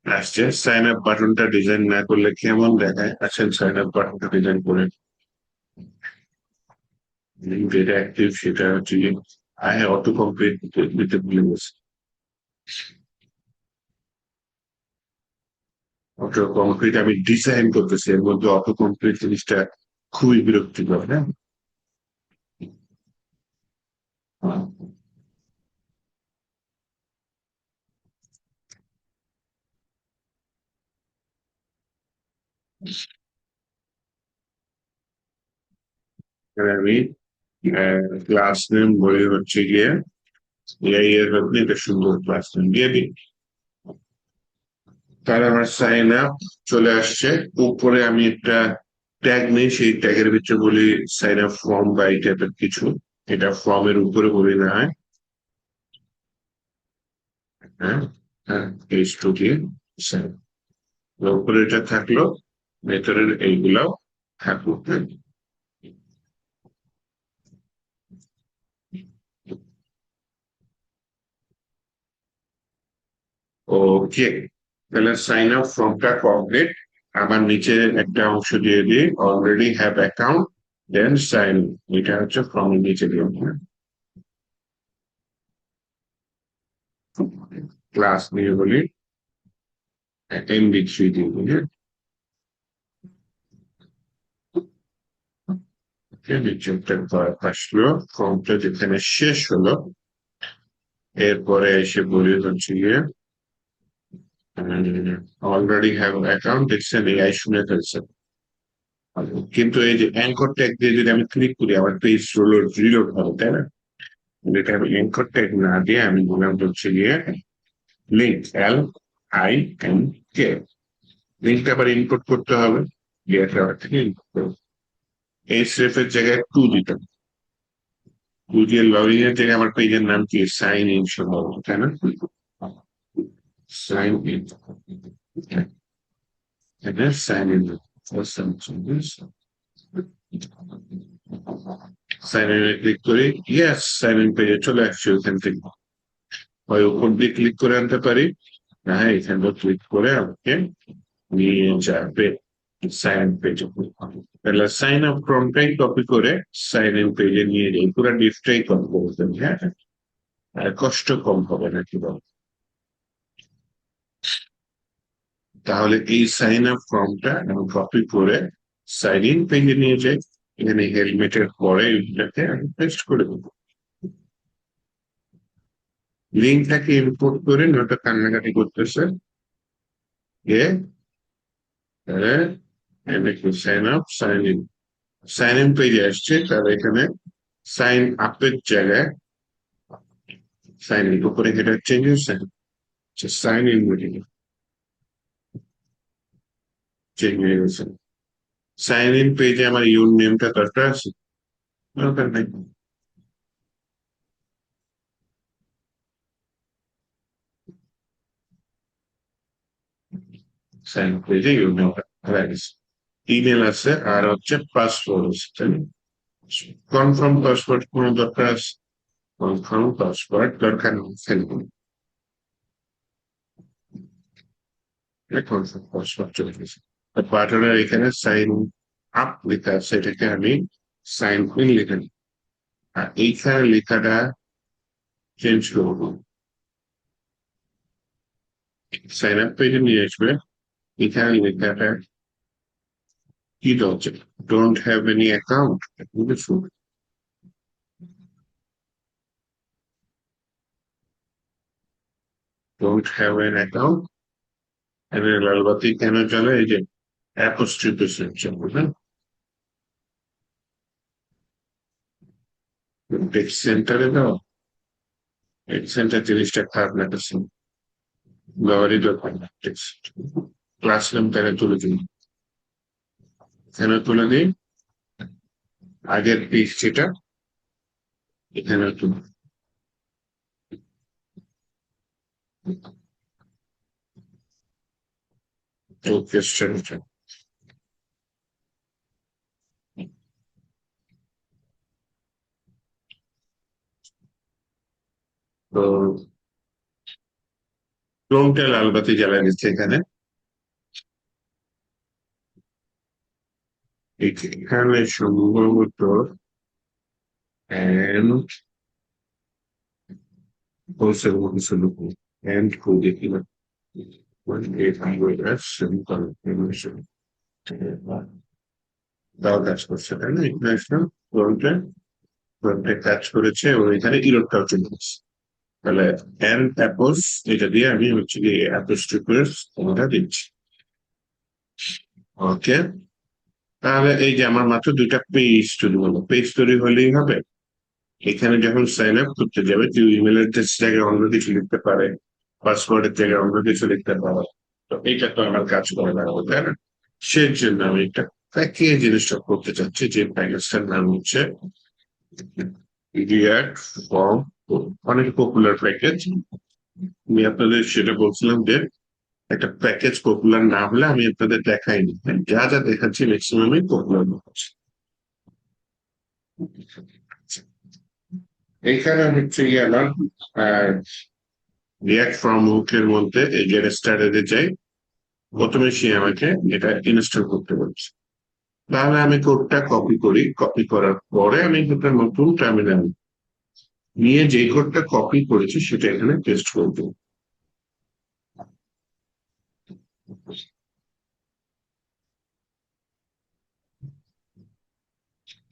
Speaker 1: আসছে। সাইন আপ বাটনটা ডিজাইন না করলে কেমন দেখায়? আচ্ছা, সাইন আপ বাটনটা ডিজাইন করে, যেটা অ্যাক্টিভ সেটা হচ্ছে কি, আয় অটো কমপ্লিট দিতে ভুলে গেছে। অটো কমপ্লিট আমি ডিজাইন করতেছি, এর মধ্যে অটো কমপ্লিট জিনিসটা খুবই বিরক্তিকর, হ্যাঁ। এখানে আমি ক্লাস নেম বলে হচ্ছে গিয়ে এআই এর মধ্যে এটা সুন্দর ক্লাস নেম দিয়ে দিই। তার আমার সাইন আপ চলে আসছে, উপরে আমি একটা ট্যাগ নেই, সেই ট্যাগের ভিতরে বলি সাইন আপ ফর্ম বা এই টাইপের কিছু, এটা ফর্মের উপরে বলি না হয়, হ্যাঁ, হ্যাঁ, এই স্টুডিও, উপরে এটা থাকলো, ভেতরের এইগুলাও থাকলো। ওকে, তাহলে সাইন আপ ফর্মটা কমপ্লিট। আমার নিচে একটা অংশ দিয়ে দিই, already have account, then sign. এটা হচ্ছে ফর্মের নিচে দিয়ে ক্লাস নিয়ে বলি, MB3 দিয়ে বলি। নিচে একটা আসলো, ফর্মটা যেখানে শেষ হলো, এরপরে এসে বলি হচ্ছে গিয়ে অলরেডি হ্যাভ অ্যাকাউন্ট, দেখছেন এআই শুনে ফেলছে। কিন্তু এই যে অ্যাঙ্কর ট্যাগ দিয়ে যদি আমি ক্লিক করি, আমার পেজ রিলোড হবে, তাই না? এটা আমি অ্যাঙ্কর ট্যাগ না দিয়ে আমি বললাম হচ্ছে গিয়ে লিঙ্ক, LINK, লিঙ্কটা আবার ইনপুট করতে হবে, থেকে ইনপুট করবো। এই এর জায়গায় 2 দিতাম, 2 দিয়ে লগইন এর জায়গায় আমার পেজের নাম কি সাইন ইন সম্ভবত, তাই না? Sign in, sign in, sign in click করি, ইয়েস সাইন ইন পেজে চলে আসছে। ওখান থেকে হয় উপর দিয়ে ক্লিক করে আনতে পারি, হ্যাঁ এখানে ক্লিক করে আমাকে নিয়ে যাবে সাইন ইন পেজে। তাহলে সাইন আপ ফর্মটাই কপি করে সাইন ইন পেজে নিয়ে যাই, পুরো ডিসটাই কপি করে দেন, হ্যাঁ আর কষ্ট কম হবে নাকি বল? তাহলে এই সাইন আপ ফর্মটা আমি কপি করে সাইন ইন পেজে নিয়ে যাই, এখানে হেলমেটের পরে এটাকে আমি পেস্ট করে দেবো। লিঙ্কটাকে ইম্পোর্ট করে নয়তো কান্নাকাটি করতেছে, এ sign up sign in, sign in পেজে আসছে, তাহলে এখানে সাইন আপের জায়গায় সাইন ইন উপরে এটা চেঞ্জ হয়েছে, সাইন ইন চেঞ্জ হয়ে গেছে। সাইন ইন পেজে আমার ইউর নেমটা দরকার আছে, দরকার নাই। সাইন পেজে ইউর নেমটা হয়ে গেছে, ইমেল আছে আর হচ্ছে পাসওয়ার্ড আছে, তাই না? কনফার্ম পাসওয়ার্ড কোনো দরকার আছে? কনফার্ম পাসওয়ার্ড দরকার নেই, ফেলবো কনফার্ম পাসওয়ার্ড চলে গেছে। বাটনের এখানে সাইন আপ লেখা আছে, এটাকে আমি সাইন ইন লিখে নিই, আর এইখানে লেখাটা চেঞ্জ করবো, সাইন আপ পেজে নিয়ে আসবে, এখানে লেখাটা কি হচ্ছে, ডোন্ট হ্যাভ এনি অ্যাকাউন্ট, বুঝেছো? ডোন্ট হ্যাভ এন অ্যাকাউন্ট, এখানে লালবাতি কেন চলে, এই যে অ্যাপোস্ট্রিপেশন চলবে না, টেক্সট সেন্টারে দাও, টেক্সট সেন্টার জিনিসটা খারাপ লাগতেছে, ব্যবহারই দরকার না টেক্সট, ক্লাসরুম তারা তুলে দিন, এখানে তুলে দিই, আগের পেজ যেটা এখানে তুলে, কোয়েশ্চেনটা তো রংটা লাল বাতি জ্বালা গেছে এখানে, এখানে সম্ভবত and also কিছু লোক and খুব দেখি না, 1800 simple information তাও কাজ করছে, তাই না? ইন্টারন্যাশনাল ফ্রন্টে, ফ্রন্টে কাজ করেছে এবং এখানে ইরোডটাও চলে গেছে। তাহলে এন অ্যাপোস, এটা দিয়ে আমি হচ্ছে কি অ্যাপোস্ট্রিপের কোনটা দিচ্ছি। ওকে, তাহলে এই যে আমার মাত্র 2টা পেজ তৈরি হলো, পেজ তৈরি হলেই হবে। এখানে যখন সাইন আপ করতে যাবে, তুই ইমেল অ্যাড্রেস জায়গায় অন্য কিছু লিখতে পারে, পাসওয়ার্ডের জায়গায় অন্য কিছু লিখতে পারে, তো এটা তো আমার কাজ করে লাগবে, তাই না? সেই জন্য আমি একটা প্যাকেজ জিনিসটা করতে চাচ্ছি, যে প্যাকেজটার নাম হচ্ছে রিয়াক্ট ফর্ম, অনেক পপুলার প্যাকেজ। আমি আপনাদের সেটা বলছিলাম যে একটা প্যাকেজ পপুলার না হলে আমি আপনাদের দেখাইনি, হ্যাঁ? যা যা দেখাচ্ছি ম্যাক্সিমামই পপুলার হচ্ছে। এখানে হচ্ছে গিয়ে আমার রিয়াক্ট ফ্রম হুকের মধ্যে এই গেট স্টার্টেডে যাই। প্রথমে সে আমাকে এটা ইনস্টল করতে বলছে। তাহলে আমি কোডটা কপি করি, কপি করার পরে আমি একটা নতুন টার্মিনাল নিয়ে যে কোডটা কপি করেছি সেটা এখানে পেস্ট করবো।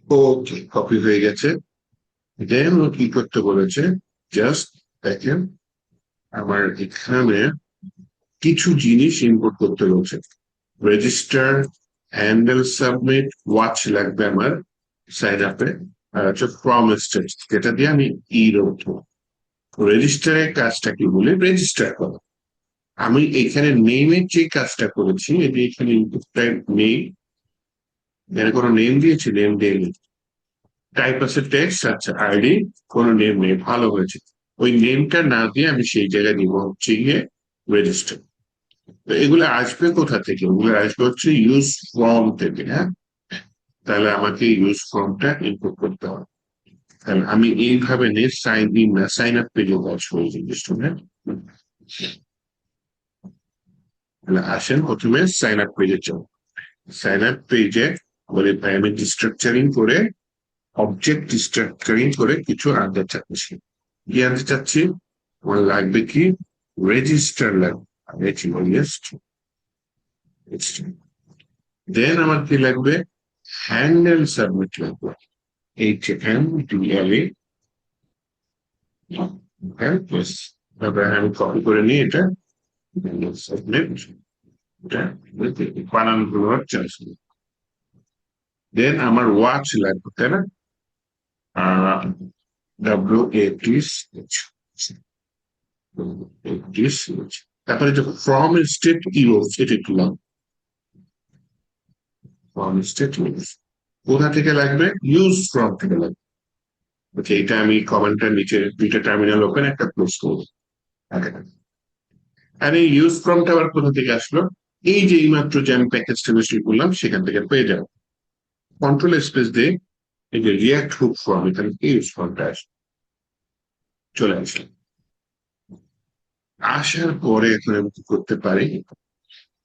Speaker 1: ওকে, কপি হয়ে গেছে। দেন ও কি করতে বলেছে, জাস্ট দেখেন আমার এখানে কিছু জিনিস ইনপুট করতে বলছে। রেজিস্টার, হ্যান্ডেল, সাবমিট, ওয়াচ লাগবে আমার সাইন আপে, আর হচ্ছে ফ্রম স্টেজ যেটা দিয়ে আমি রাখবো। রেজিস্টারের কাজটা কি বলে, রেজিস্টার করা। আমি এখানে নেমের যে কাজটা করেছি, এটি এখানে ইনপুটটা নেই, এখানে কোনো নেম দিয়েছি, নেম দেয়নি। টাইপ আছে টেক্সট, আচ্ছা আইডি, কোনো নেম নেই, ভালো হয়েছে। ওই নেমটা না দিয়ে আমি সেই জায়গায় দিব হচ্ছে গিয়ে রেজিস্টার। তো এগুলো আসবে কোথা থেকে, ওগুলো আসবে হচ্ছে ইউজ ফর্ম থেকে, হ্যাঁ? তাহলে আমাকে ইউজ ফর্মটা ইনপুট করতে হবে। তাহলে আমি এইভাবে নেট সাইন ইন না সাইন আপ পেজে কাজ করি জিনিসটা, হ্যাঁ? তাহলে আসেন প্রথমে সাইন আপ পেজে যাও। সাইন আপ পেজে বলে প্যারামিটার স্ট্রাকচারিং করে, অবজেক্ট স্ট্রাকচারিং করে কিছু আনতে চাচ্ছি। কি আনতে চাচ্ছি, আমার লাগবে কি, রেজিস্টার লাগবে, দেন আমার কি লাগবে, হ্যান্ডেল সাবমিট লাগবে, HMDLA। তারপরে আমি কপি করে নিই এটা, সাবমিট, এটা বানানো চান্স। দেন আমার ওয়াচ লাগবে, তাই না? তারপরে যে ফ্রম স্টেট ইউজ সেটা তুলাম, ফ্রম স্টেট ইউজ কোথা থেকে লাগবে, ইউজ ফ্রম থেকে লাগবে। ওকে, এটা আমি কমেন্টের নিচে দুইটা টার্মিনাল ওপেন একটা ক্লোজ করবো। আর এই ইউজ ফ্রমটা আবার কোথা থেকে আসলো, এই যে এইমাত্র যে আমি প্যাকেজটা ইনস্টল করলাম সেখান থেকে পেয়ে যাবো। কন্ট্রোল স্পেস দিয়ে এই যে রিয়াক্ট হুক ফর্ম, এখান থেকে ইউজ ফর্মটা আসে, চলে আসে। আসার পরে এখন আমি কি করতে পারি,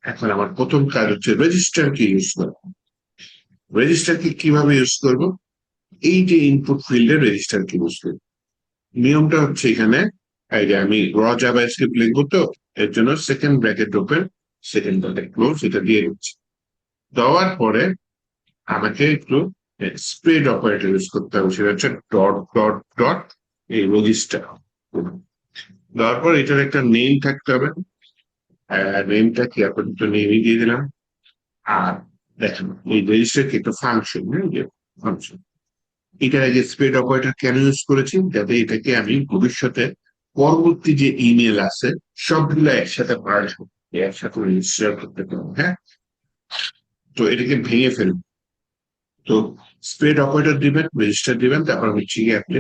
Speaker 1: এখন আমার প্রথম কাজ হচ্ছে রেজিস্টার কি ইউজ করা। রেজিস্টার কি কিভাবে ইউজ করব, এই যে ইনপুট ফিল্ডে রেজিস্টার কি ইউজ করবো। নিয়মটা হচ্ছে এখানে, এই যে আমি র জাভা স্ক্রিপ্ট লিখবো, তো এর জন্য second bracket open, second bracket close, এটা দিয়ে দিচ্ছি। দেওয়ার পরে আমাকে একটু স্প্রেড অপারেটর ইউজ করতে হবে, সেটা হচ্ছে ডট ডট ডট এই রেজিস্টার। দেওয়ার পর এটার একটা নেম থাকতে হবে, নেমটা কি আপাতত নেমই দিয়ে দিলাম। আর দেখেন এই রেজিস্টার কি একটা ফাংশন, ফাংশন। এটার আগে স্প্রেড অপারেটর কেন ইউজ করেছি, যাতে এটাকে আমি ভবিষ্যতে পরবর্তী যে ইমেল আছে সবগুলো একসাথে পাঠাবো, একসাথে রেজিস্টার করতে পারবো, হ্যাঁ? তো এটাকে ভেঙে ফেলবো। তো স্প্রেড অপারেটর দিবেন, রেজিস্টার দিবেন, তারপর হচ্ছে গিয়ে আপনি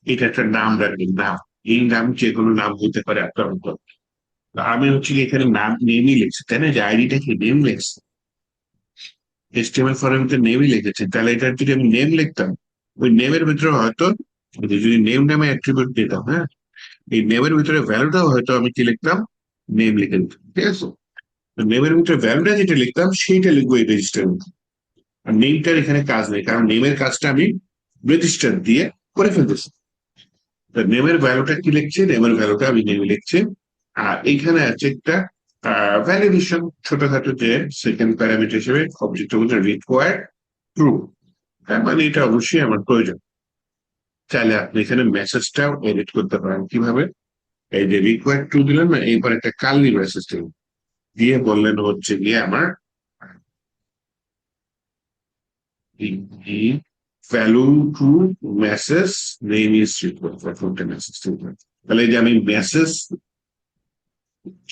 Speaker 1: এটা একটা নাম রাখবেন, নাম। এই নাম যে কোনো নাম হতে পারে আপনার মতো। আমি হচ্ছে গিয়ে এখানে নাম নেমই লিখছি, তাই না? যে আইডিটা কি নেম লিখছি, HTML ফরম্যাটে নেমই লিখেছি, তাহলে এটার যদি আমি নেম লিখতাম, ওই নেমের ভিতরে হয়তো যদি নেম নামে অ্যাট্রিবিউট দিতাম, হ্যাঁ, এই নেমের ভিতরে ভ্যালুটাও হয়তো আমি কি লিখতাম, নেম লিখে দিতাম, ঠিক আছে? নেমের ভিতরে ভ্যালুটা যেটা লিখতাম সেইটা লিখবো এই রেজিস্টার। আর নেমটার এখানে কাজ নেই, কারণ নেমের কাজটা আমি রেজিস্টার দিয়ে করে ফেলতেছি। নেমের ভ্যালুটা কি লিখছে, নেমের ভ্যালুটা আমি নেমে লিখছি। আর এইখানে আছে একটা ভ্যালিডেশন ছোটখাটো, যে সেকেন্ড প্যারামিটার হিসেবে অবজেক্টের মধ্যে রিকোয়ার্ড ট্রু, তার মানে এটা অবশ্যই আমার প্রয়োজন। চাইলে আপনি এখানে মেসেজটাও এডিট করতে পারেন, কিভাবে, এই যে রিকোয়ার্ড ট্রু দিলেন না, এইবার একটা কার্লি মেসেজ দিলেন, দিয়ে বললেন হচ্ছে গিয়ে আমার value true message name is required message. তাহলে এই যে আমি মেসেজ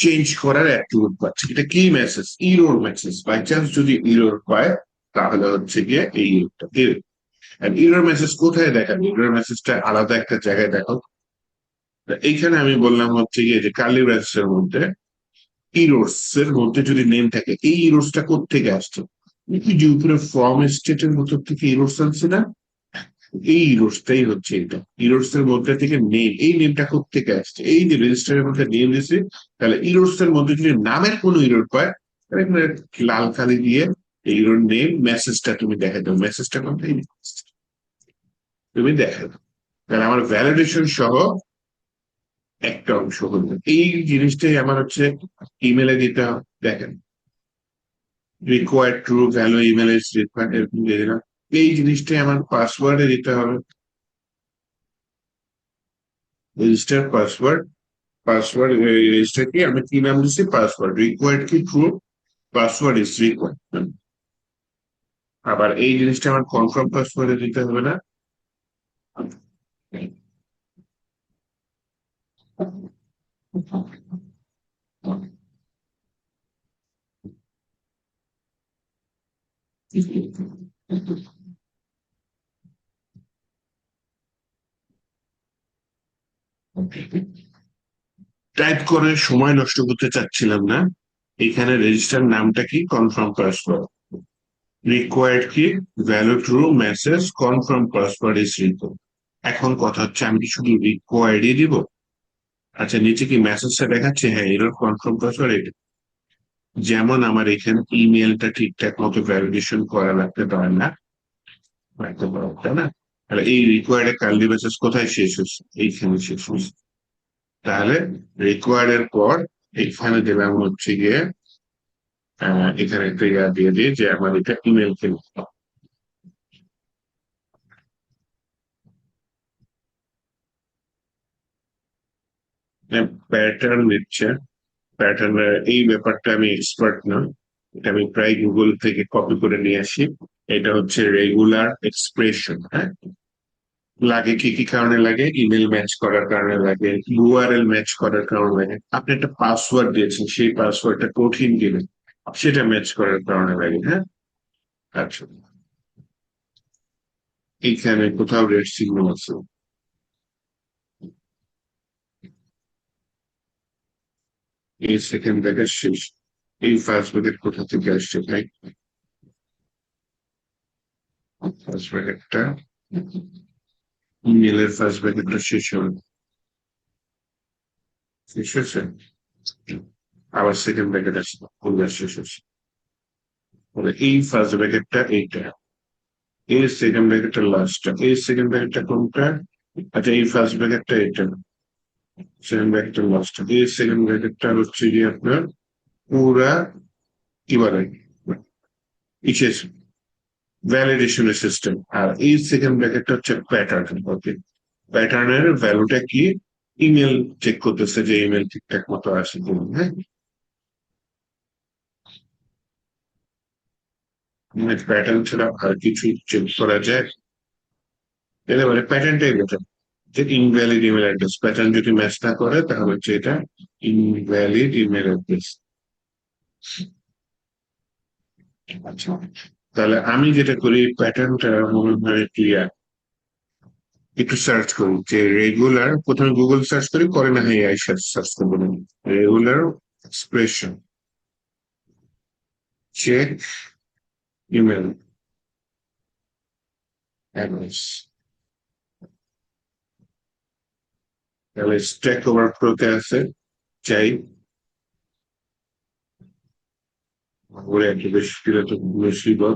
Speaker 1: চেঞ্জ করার অ্যাট্রিবিউট পাচ্ছি, এটা কি message, error message. By chance যদি ইরোর পায় তাহলে হচ্ছে গিয়ে এই ইরোরটা দেবে। ইরোর মেসেজ কোথায় দেখাবে, ইরোর মেসেজটা আলাদা একটা জায়গায় দেখো। এইখানে আমি বললাম হচ্ছে গিয়ে যে কার্লি ব্রেসের মধ্যে ইরোর্স এর মধ্যে যদি নেম থাকে, এই ইরোর্সটা কোত্থেকে আসছে? এই যে উপরে ফর্ম স্টেটের মধ্যে থেকে ইরোর্স আনছে না, এই ইরোর্সটাই হচ্ছে এটা। ইরোর্স এর মধ্যে থেকে নেম, এই নেমটা কোত্থেকে আসছে? এই যে রেজিস্টারের মধ্যে নেম দিয়েছে, তাহলে ইরোর্স এর মধ্যে যদি নামের কোনো ইরোর পায়, তাহলে এখানে লাল কালি দিয়ে এই ইরোর নেম মেসেজটা তুমি দেখা দাও, মেসেজটা কোথায় তুমি দেখা দাও। তাহলে আমার ভ্যালিডেশন সহ একটা অংশ হলো, এই জিনিসটাই আমার হচ্ছে ইমেলে দিতে হবে। দেখেন, required true value email is required, এরকম দিয়ে দিলাম। এই জিনিসটাই আমার পাসওয়ার্ডে দিতে হবে, রেজিস্টার পাসওয়ার্ড। পাসওয়ার্ড রেজিস্টার কি আমি কি নাম দিচ্ছি, পাসওয়ার্ড। রিকোয়ার্ড কি ট্রু, পাসওয়ার্ড ইজ রিকোয়ার্ড। আবার এই জিনিসটা আমার কনফার্ম পাসওয়ার্ডে দিতে হবে না? টাইপ করে সময় নষ্ট করতে চাচ্ছিলাম না। এখানে রেজিস্টার নামটা কি, কনফার্ম পাসওয়ার্ড। রিকোয়ার্ড কি, value true message confirm password is required. এখন কথা হচ্ছে আমি কি শুধু রিকোয়ার্ডই দিব? আচ্ছা, নিচে কি মেসেজটা দেখাচ্ছে? হ্যাঁ, এরর কনফার্ম পাসওয়ার্ড এটা। যেমন আমার এখানে ইমেলটা ঠিকঠাক মতো ভ্যালিডেশন করা লাগতে পারে না, রাখতে পারো, তাই না? তাহলে এই রিকোয়ার্ড এর কার্লি মেসেজ কোথায় শেষ হচ্ছে? এইখানে শেষ হচ্ছে। তাহলে রিকোয়ার্ড এর পর এখানে দিলাম হচ্ছে গিয়ে এখানে একটা ইয়া দিয়ে দিই যে আমার এটা ইমেল কে প্যাটার্ন নিচ্ছে। প্যাটার্ন, এই ব্যাপারটা আমি এক্সপার্ট না, এটা আমি প্রায় গুগল থেকে কপি করে নিয়ে আসি। এটা হচ্ছে রেগুলার এক্সপ্রেশন। হ্যাঁ, লাগে কি কি কারণে লাগে? ইমেল ম্যাচ করার কারণে লাগে, ইউআরএল ম্যাচ করার কারণে লাগে। আপনি একটা পাসওয়ার্ড দিয়েছেন, সেই পাসওয়ার্ডটা কঠিন দিলেন, সেটা ম্যাচ করার কারণে লাগে। হ্যাঁ, আচ্ছা, এইখানে কোথাও রেড সিগন্যাল আছে? এই সেকেন্ড ব্র্যাকেট শেষ, এই ফার্স্ট ব্র্যাকেট কোথা থেকে আসছে ভাই? ফার্স্ট ব্র্যাকেটটা, ইমেলের ফার্স্ট ব্র্যাকেটটা শেষ হবে, শেষ হয়েছে। আবার সেকেন্ড ব্র্যাকেট আসছে, কোনটা শেষ হচ্ছে? তাহলে এই ফার্স্ট ব্র্যাকেটটা এইটা, এই সেকেন্ড ব্র্যাকেটটা লাস্টটা, এই সেকেন্ড ব্র্যাকেটটা কোনটা? আচ্ছা, এই ফার্স্ট ব্র্যাকেটটা এটা, সেকেন্ড ব্র্যাকেটটা লাস্ট, এই সেকেন্ড ব্র্যাকেটটা হচ্ছে গিয়ে আপনার পুরা কি বলে, ইসের ভ্যালিডেশনের সিস্টেম। আর এই সেকেন্ড ব্র্যাকেটটা হচ্ছে প্যাটার্ন। ওকে, প্যাটার্নের ভ্যালুটা কি? ইমেল চেক করতেছে যে ইমেল ঠিকঠাক মতো আসে কিনা। হ্যাঁ, প্যাটার্ন ছাড়া আর কিছু চেক করা যায়? এতে মানে প্যাটার্নটাই বেটার, যে ইনভ্যালিড ইমেল অ্যাড্রেস। প্যাটার্ন যদি ম্যাচ না করে তাহলে হচ্ছে এটা ইনভ্যালিড ইমেল অ্যাড্রেস। আচ্ছা, তাহলে আমি যেটা করি, প্যাটার্নটা মনে হয় ক্লিয়ার। একটু সার্চ করি যে রেগুলার, প্রথমে গুগল সার্চ করি, পরে না হয় এআই সার্চ সার্চ করবো। Regular expression check email address. তাহলে স্ট্যাক ওভারফ্লোতে আছে, চাই ওরে একটু বেশি দিলে তো বেশি বল।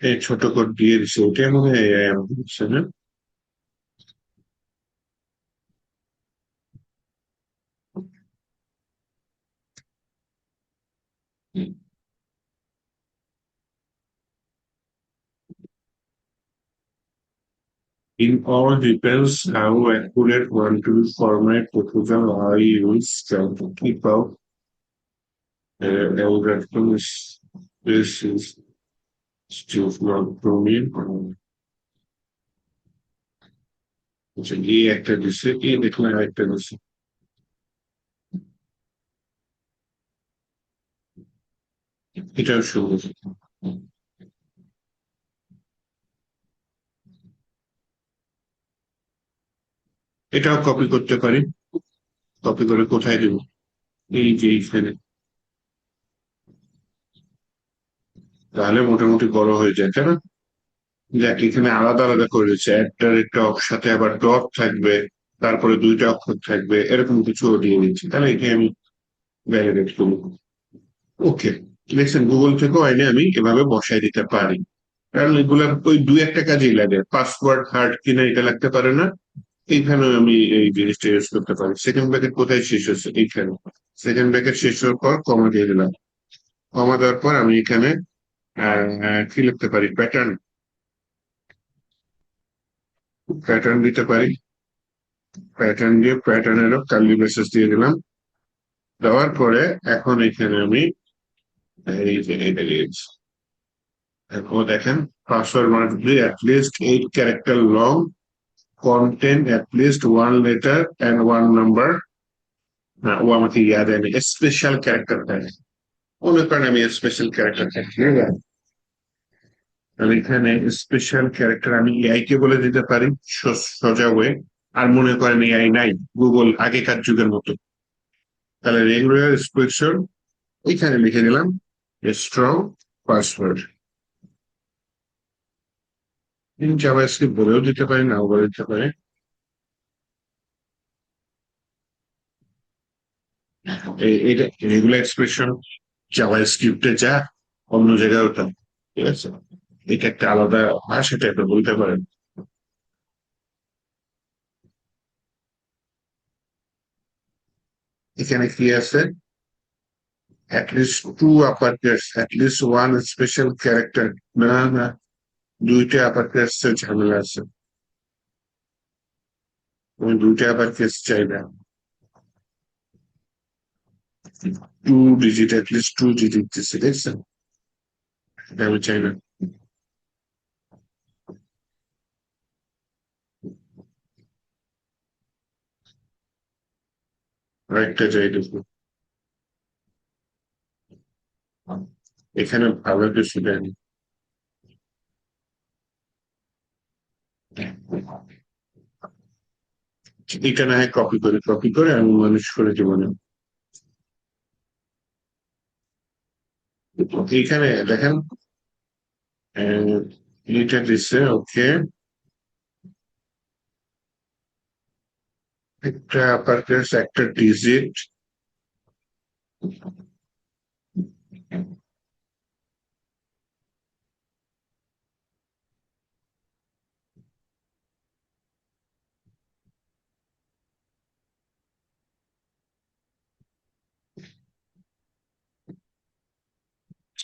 Speaker 1: এই ছোট কোড দিয়ে দিছে, ওটাই মনে হয় এআই আমাকে দিচ্ছে না? In all depends how accurate one to format proposal I use to keep up algorithm this is still not proven. আচ্ছা, এই একটা দিছে, এই দেখলাম একটা দিছে। এটাও সুন্দর। এটাও কপি করতে পারি। কপি করে কোথায় দেবো? এই যে এইখানে। তাহলে মোটামুটি বড় হয়ে যায়, তাই না? দেখ, এখানে আলাদা আলাদা করে দিচ্ছে, একটার একটা সাথে আবার ডট থাকবে, তারপরে দুইটা অক্ষর থাকবে, এরকম কিছু দিয়ে দিচ্ছি, তাহলে এখানে আমি ভ্যালিডেট করবো। ওকে, দেখছেন, গুগল থেকেও আইনে আমি এভাবে বসাই দিতে পারি। কারণ এগুলা ওই দুই একটা কাজেই লাগে, পাসওয়ার্ড হার্ড কিনা এটা লাগতে পারে না। এইখানে আমি এই জিনিসটা ইউজ করতে পারি। সেকেন্ড ব্র্যাকেট কোথায় শেষ হচ্ছে? এইখানে। সেকেন্ড ব্র্যাকেট শেষ হওয়ার পর কমা দিয়ে দিলাম। কমা দেওয়ার পর আমি এখানে কি লিখতে পারি? প্যাটার্ন। প্যাটার্ন দিতে পারি। প্যাটার্ন দিয়ে প্যাটার্নেরও কার্লি ব্রেসেস দিয়ে দিলাম। দেওয়ার পরে এখন এখানে আমি এই যে এটা দিয়েছি। এখন দেখেন, password must be at least 8 character long, contain at least one letter and one number. ও আমাকে ইয়াদ আমি স্পেশাল ক্যারেক্টার দেয়। মনে করেন আমি স্পেশাল ক্যারেক্টার থাকি, আর এখানে স্পেশাল ক্যারেক্টার আমি এআই কে বলে দিতে পারি সোজা ওয়ে। আর মনে করেন এআই নাই, গুগল আগেকার যুগের মতো, তাহলে রেগুলার স্পেশাল এখানে লিখে দিলাম স্ট্রং পাসওয়ার্ড। জাভাস্ক্রিপ্ট বলেও দিতে পারি, নাও বলে দিতে পারি। এটা রেগুলার এক্সপ্রেশন জাভাস্ক্রিপ্টে যা, অন্য জায়গায় ওটা, ঠিক আছে? এটা একটা আলাদা ভাষা টাইপের বলতে পারেন। এখানে কি আছে? At least two upper case, at least one special character. না না, দুইটা আপার কেস ঝামেলা আছে। আমি দুইটা আপার কেস চাই না। 2 ডিজিট, অ্যাটলিস্ট 2 ডিজিট দিচ্ছে, দেখছেন? এটা আমি চাই না। আরেকটা চাই, দেখুন। এখানে ভালো কিছু দেন। এটা না হয় কপি করে, কপি করে আমি মানুষ করে জীবনে। এইখানে দেখেন, আহ, এটা দিচ্ছে ওকে, একটা আপার কেস, একটা ডিজিট।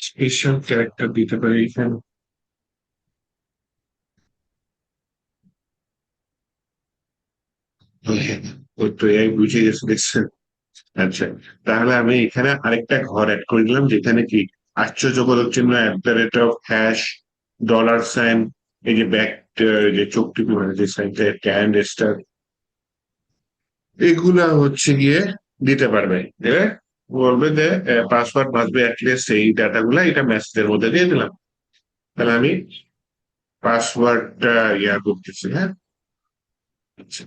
Speaker 1: স্পেশাল ক্যারেক্টার দিতে পারি এখানে। Okay, ওই তো এই বুঝে গেছে, দেখছেন? আচ্ছা, তাহলে আমি এখানে আরেকটা ঘর অ্যাড করে দিলাম, যেখানে কি আশ্চর্যবোধক চিহ্ন, @হ্যাশ, $সাইন, এই যে ব্যাক, যে চোখ টিপি মানে যে সাইনটা, ক্যান্ড স্টার, এগুলা হচ্ছে গিয়ে দিতে পারবে। দেবে, বলবে যে পাসওয়ার্ড মাস্ট বি অ্যাটলিস্ট, এই ডাটাগুলা এটা মেসেজের মধ্যে দিয়ে দিলাম। তাহলে আমি পাসওয়ার্ডটা ইয়া করতেছি, হ্যাঁ। আচ্ছা,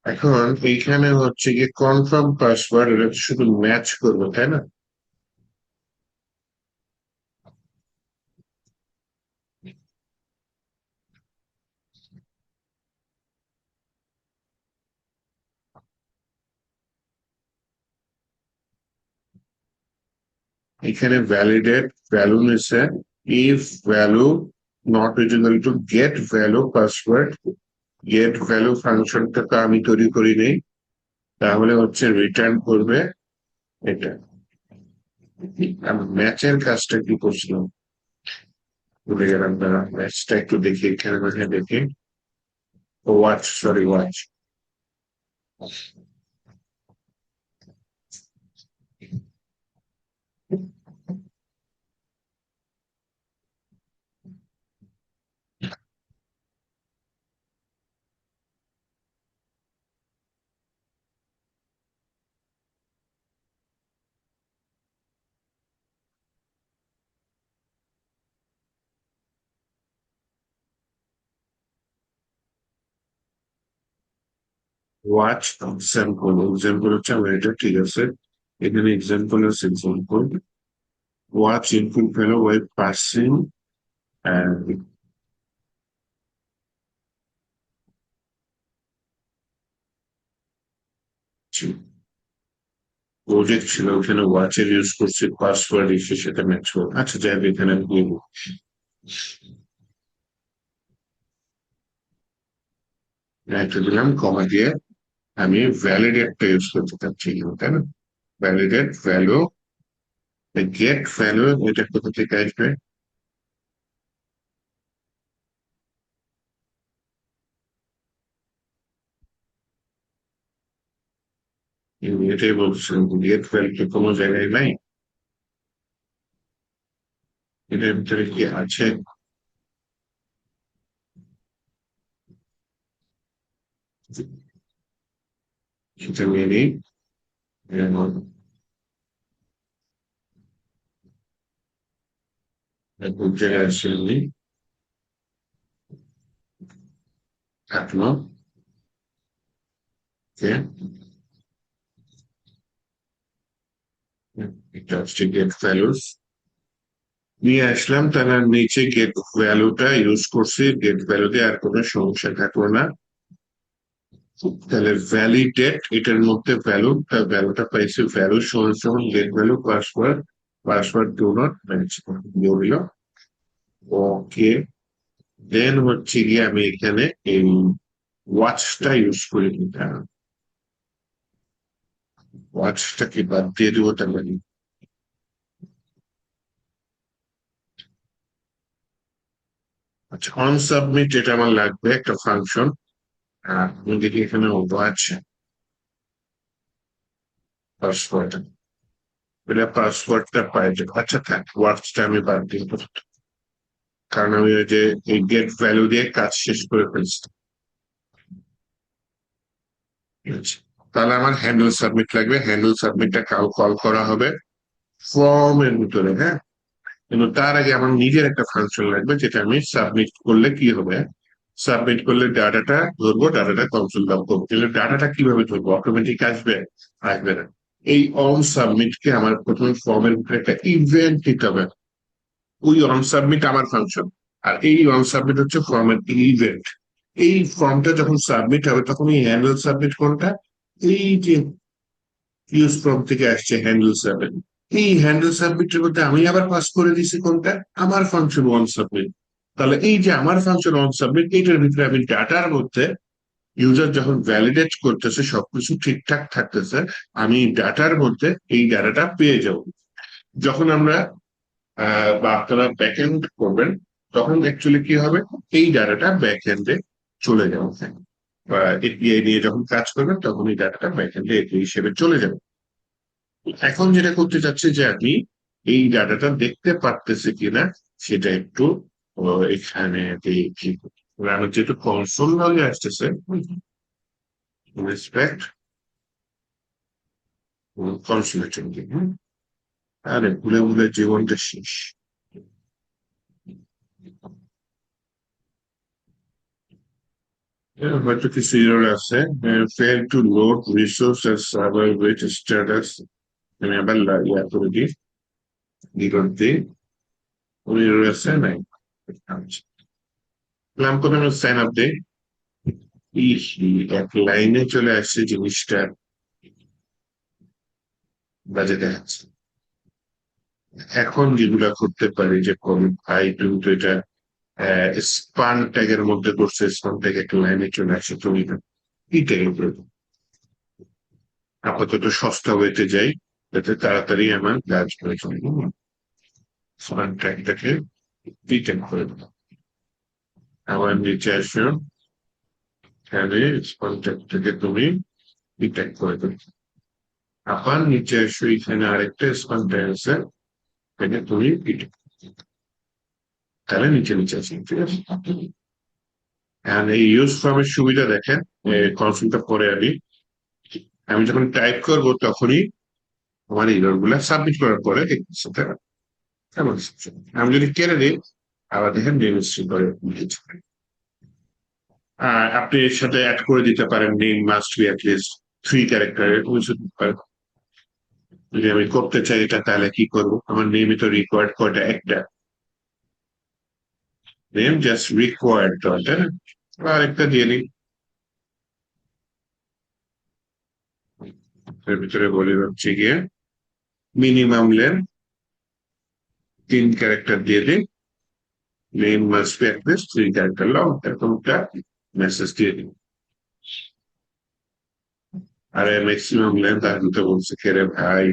Speaker 1: এখন এইখানে হচ্ছে গিয়ে কনফার্ম পাসওয়ার্ড, এটা তো শুধু ম্যাচ করবো, তাই না? এখানে ভ্যালিডেট ভ্যালু নিচ্ছে, if value not equal to get value password. Get value ফাংশনটা তো আমি তৈরি করি নেই, তাহলে হচ্ছে রিটার্ন করবে এটা। আমি ম্যাচের কাজটা কি করছিলাম, ভুলে গেলাম, দাঁড়া, ম্যাচটা একটু দেখি, এখানে মানে দেখি। Watch, sorry, watch. Watch example, example হচ্ছে আমার এটা ঠিক আছে, এখানে এক্সাম্পল আছে, example watch input value web parsing project ছিল, ওখানে ওয়াচের ইউজ করছে, পাসওয়ার্ড এসে সেটা ম্যাচ করে। আচ্ছা যাই হোক, এখানে আমি দিয়ে দিই। একটা দিলাম কমা দিয়ে, আমি ভ্যালিডেটটা ইউজ করতে চাচ্ছি, তাই না? ভ্যালিডেট ভ্যালু, গেট ভ্যালু, এটা কোথা থেকে আসবে? এটাই বলছিলাম, গেট ভ্যালু তো কোনো জায়গায় নাই, এটার ভিতরে কি আছে? সেটা নিয়ে নিই। যেমন এক জায়গায় আসছে এখনো, এটা হচ্ছে গেট ভ্যালুস, নিয়ে আসলাম, তাহলে নিচে গেট ভ্যালুটা ইউজ করছি, গেট ভ্যালুতে আর কোনো সমস্যা থাকলো না। তাহলে ভ্যালিডেট, এটার মধ্যে ভ্যালু, ভ্যালুটা পাইছি, ভ্যালু সমান সমান get value password, password do not match বলল। ওকে, দেন হচ্ছে গিয়ে আমি এখানে এই ওয়াচটা ইউজ করে নিতাম, ওয়াচটাকে বাদ দিয়ে দেবো তার মানে। আচ্ছা, অন সাবমিট এটা আমার লাগবে একটা ফাংশন। আমি দেখি এখানে ওয়াচ পাসওয়ার্ড, এটা পাসওয়ার্ডটা পাই যাবে। আচ্ছা থাক, ওয়াচটা আমি বাদ দিয়ে দেবো, কারণ আমি ওই যে এই গেট ভ্যালু দিয়ে কাজ শেষ করে ফেলছি। আচ্ছা, তাহলে আমার হ্যান্ডেল সাবমিট লাগবে, হ্যান্ডেল সাবমিটটা কল করা হবে ফর্ম এর ভিতরে, হ্যাঁ। কিন্তু তার আগে আমার নিজের একটা ফাংশন লাগবে, যেটা আমি সাবমিট করলে কি হবে, সাবমিট করলে ডাটাটা ধরবো, ডাটাটা কনসোল ডাউন করবো, তাহলে ডাটাটা কিভাবে ধরবো, অটোমেটিক আসবে? আসবে না। এই অন সাবমিট কে আমার প্রথমে ফর্মের ভিতরে একটা ইভেন্ট দিতে হবে, ওই অন সাবমিট আমার ফাংশন, আর এই অন সাবমিট হচ্ছে ফর্মের ইভেন্ট। এই ফর্মটা যখন সাবমিট হবে তখন এই হ্যান্ডেল সাবমিট কোনটা, এই যে ইউজ ফর্ম থেকে আসছে হ্যান্ডেল সাবমিট, এই হ্যান্ডেল সাবমিটের মধ্যে আমি আবার পাস করে দিছি কোনটা, আমার ফাংশন ওয়ান সাবমিট। তাহলে এই যে আমার ফাংশন ওয়ান সাবমিট, এইটার ভিতরে আমি ডাটার মধ্যে ইউজার যখন ভ্যালিডেট করতেছে সবকিছু ঠিকঠাক থাকতেছে, আমি ডাটার মধ্যে এই ডাটাটা পেয়ে যাব। যখন আমরা বা আপনারা ব্যাকএন্ড করবেন, তখন অ্যাকচুয়ালি কি হবে, এই ডাটাটা ব্যাকএন্ডে চলে যাবে, বা এপিআই নিয়ে যখন কাজ করবেন তখন এই ডাটাটা ব্যাকএন্ডে এপিআই হিসেবে চলে যাবে। এখন যেটা করতে চাচ্ছি যে আমি এই ডাটাটা দেখতে পারতেছি কিনা সেটা একটু এখানে দেখি। আমার যেহেতু কনসোল ভাবে আসতেছে, রেসপেক্ট কনসোলেশন, আরে ভুলে ভুলে জীবনটা শেষ। হয়তো কিছু এরর আছে, ফেল টু লোড রিসোর্স এর সার্ভার উইথ স্ট্যাটাস, আমি আবার ইয়া করে দিই, ডিলিট দিই, ওই এরর আছে নাই। আচ্ছা, নাম করে আমি সাইন আপ দিই, এক লাইনে চলে আসছে জিনিসটা, বাজে দেখাচ্ছে। এখন যেগুলা করতে পারি যে ভাই তুমি তো এটা স্পান ট্যাগের মধ্যে করছে, স্পান ট্যাগ একটা লাইনে চলে আসছে, তুমি কি ট্যাগের করে দাও। আপাতত সস্তা ওয়েতে যাই, যাতে তাড়াতাড়ি আমার কাজ করে চলে, স্পান ট্যাগটাকে রিটেন করে দাও। আবার নিচে আসো, এখানে স্পান ট্যাগটাকে তুমি রিটেন করে দাও। আবার নিচে আসো, এখানে আরেকটা স্পান ট্যাগ আছে, এটাকে তুমি রিটেন, তাহলে নিচে নিচে আসি, ঠিক আছে। And এই ইউজ ফর্মের সুবিধা দেখেন, কনফিগটা পরে আমি, আমি যখন টাইপ করব তখনই আমার এরর গুলা সাবমিট করার পরে দেখতেছে, তাই না? কেমন হচ্ছে? আমি যদি কেড়ে দিই, আবার দেখেন রেজিস্ট্রি করে দিয়েছে। আপনি এর সাথে অ্যাড করে দিতে পারেন name must be at least 3 character যদি আমি করতে চাই এটা তাহলে কি করবো আমার নেমই তো রিকোয়ার্ড কয়টা একটা নেম জাস্ট রিকোয়ার্ড তাই না আর একটা দিয়ে দিই এর ভিতরে বলি হচ্ছে গিয়ে মিনিমাম লেন 3 ক্যারেক্টার দিয়ে দিই name must be at least 3 character long এরকম একটা মেসেজ দিয়ে দিই আরে ম্যাক্সিমাম লেন্থ আমি তো বলছি কে রে ভাই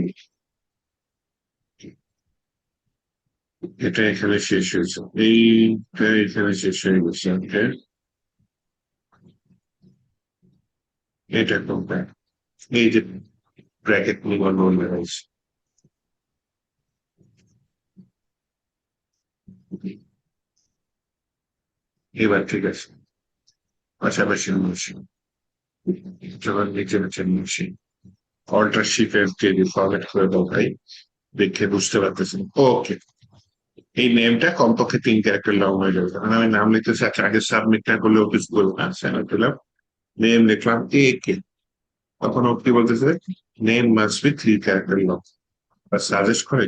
Speaker 1: এটা এখানে শেষ হয়েছে এইটা এখানে শেষ হয়ে গেছে okay? এটা কোনটা এই যে ব্র্যাকেট নিবন্ধ হয়েছে এবার ঠিক আছে পাশাপাশি বলছি যখন নিচে নিচে বলছি অল্টার শিফট দিয়ে ফরম্যাট করে দাও ভাই দেখে বুঝতে পারতেছেন ওকে এই নেমটা কমপক্ষে 3 ক্যারেক্টার লং হয়ে যাবে কারণ আমি নাম লিখতে চাচ্ছি আগে সাবমিট না করলেও কিছু বলবো না সাবমিট দিলাম নেম লিখলাম এ কে তখন ও কি বলতেছে name must be 3 character long বা সাজেস্ট করে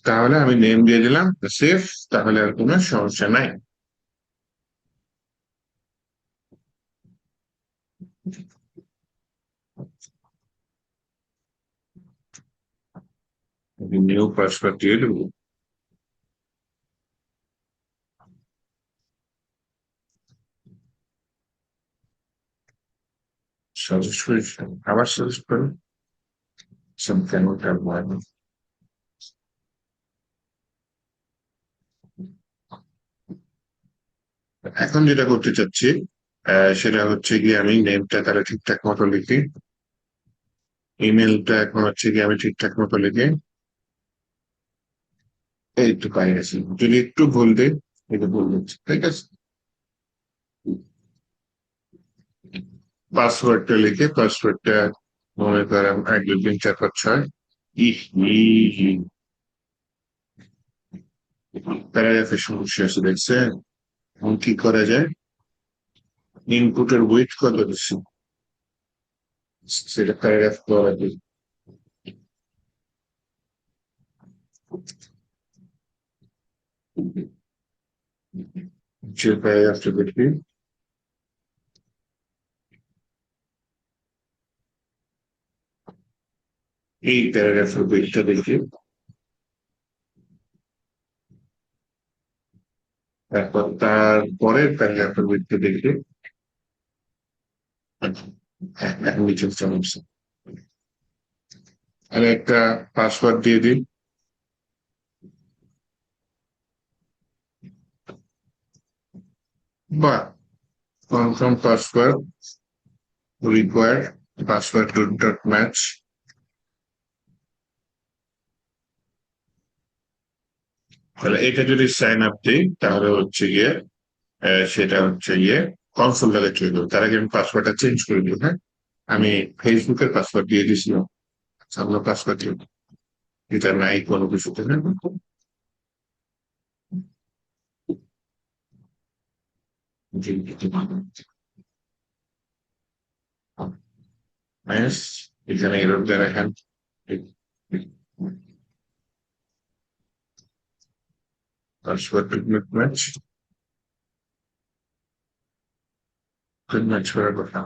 Speaker 1: তাহলে আমি নেম দিয়ে দিলাম সেফ তাহলে আর কোনো সমস্যা নাই নিউ পাসওয়ার্ড দিয়ে দেবো সাজেস্ট করে আবার সাজেস্ট করো কেন এখন যেটা করতে চাচ্ছি সেটা হচ্ছে গিয়ে আমি নেমটা তাহলে ঠিকঠাক মতো লিখি ইমেলটা এখন হচ্ছে গিয়ে আমি ঠিকঠাক মতো লিখে এই তো পাই গেছি যদি একটু ভুল দিই এটা ভুল দিচ্ছি ঠিক আছে পাসওয়ার্ডটা লিখে পাসওয়ার্ডটা মনে করেন 1 2 3 4 5 6 প্যারাগ্রাফের সমস্যা আছে দেখছেন এখন কি করা যায় ইনপুটের ওয়েট কত বেশি সেটা প্যারাগ্রাফ করা যায় যে প্যারাগ্রাফটা দেখি এই প্যারাগ্রাফের ওয়েটটা দেখি তারপর তার পরের প্যারাগ্রাফের ওয়েটটা দেখি এখন নিচে সমস্যা আর একটা পাসওয়ার্ড দিয়ে দিই বা confirm password required password dot match তাহলে এটা যদি সাইন আপ দিই তাহলে হচ্ছে গিয়ে সেটা হচ্ছে গিয়ে কনসোল লাগে চলে যাবে তার আগে আমি পাসওয়ার্ডটা চেঞ্জ করে দিই হ্যাঁ আমি ফেসবুকের পাসওয়ার্ড দিয়ে দিয়েছিলাম সামনে পাসওয়ার্ড দিয়ে এটা নাই কোনো কিছুতে হ্যাঁ জি ব্যাস এখানে এরকম দেখেন পাসওয়ার্ড ম্যাচ ম্যাচ করার কথা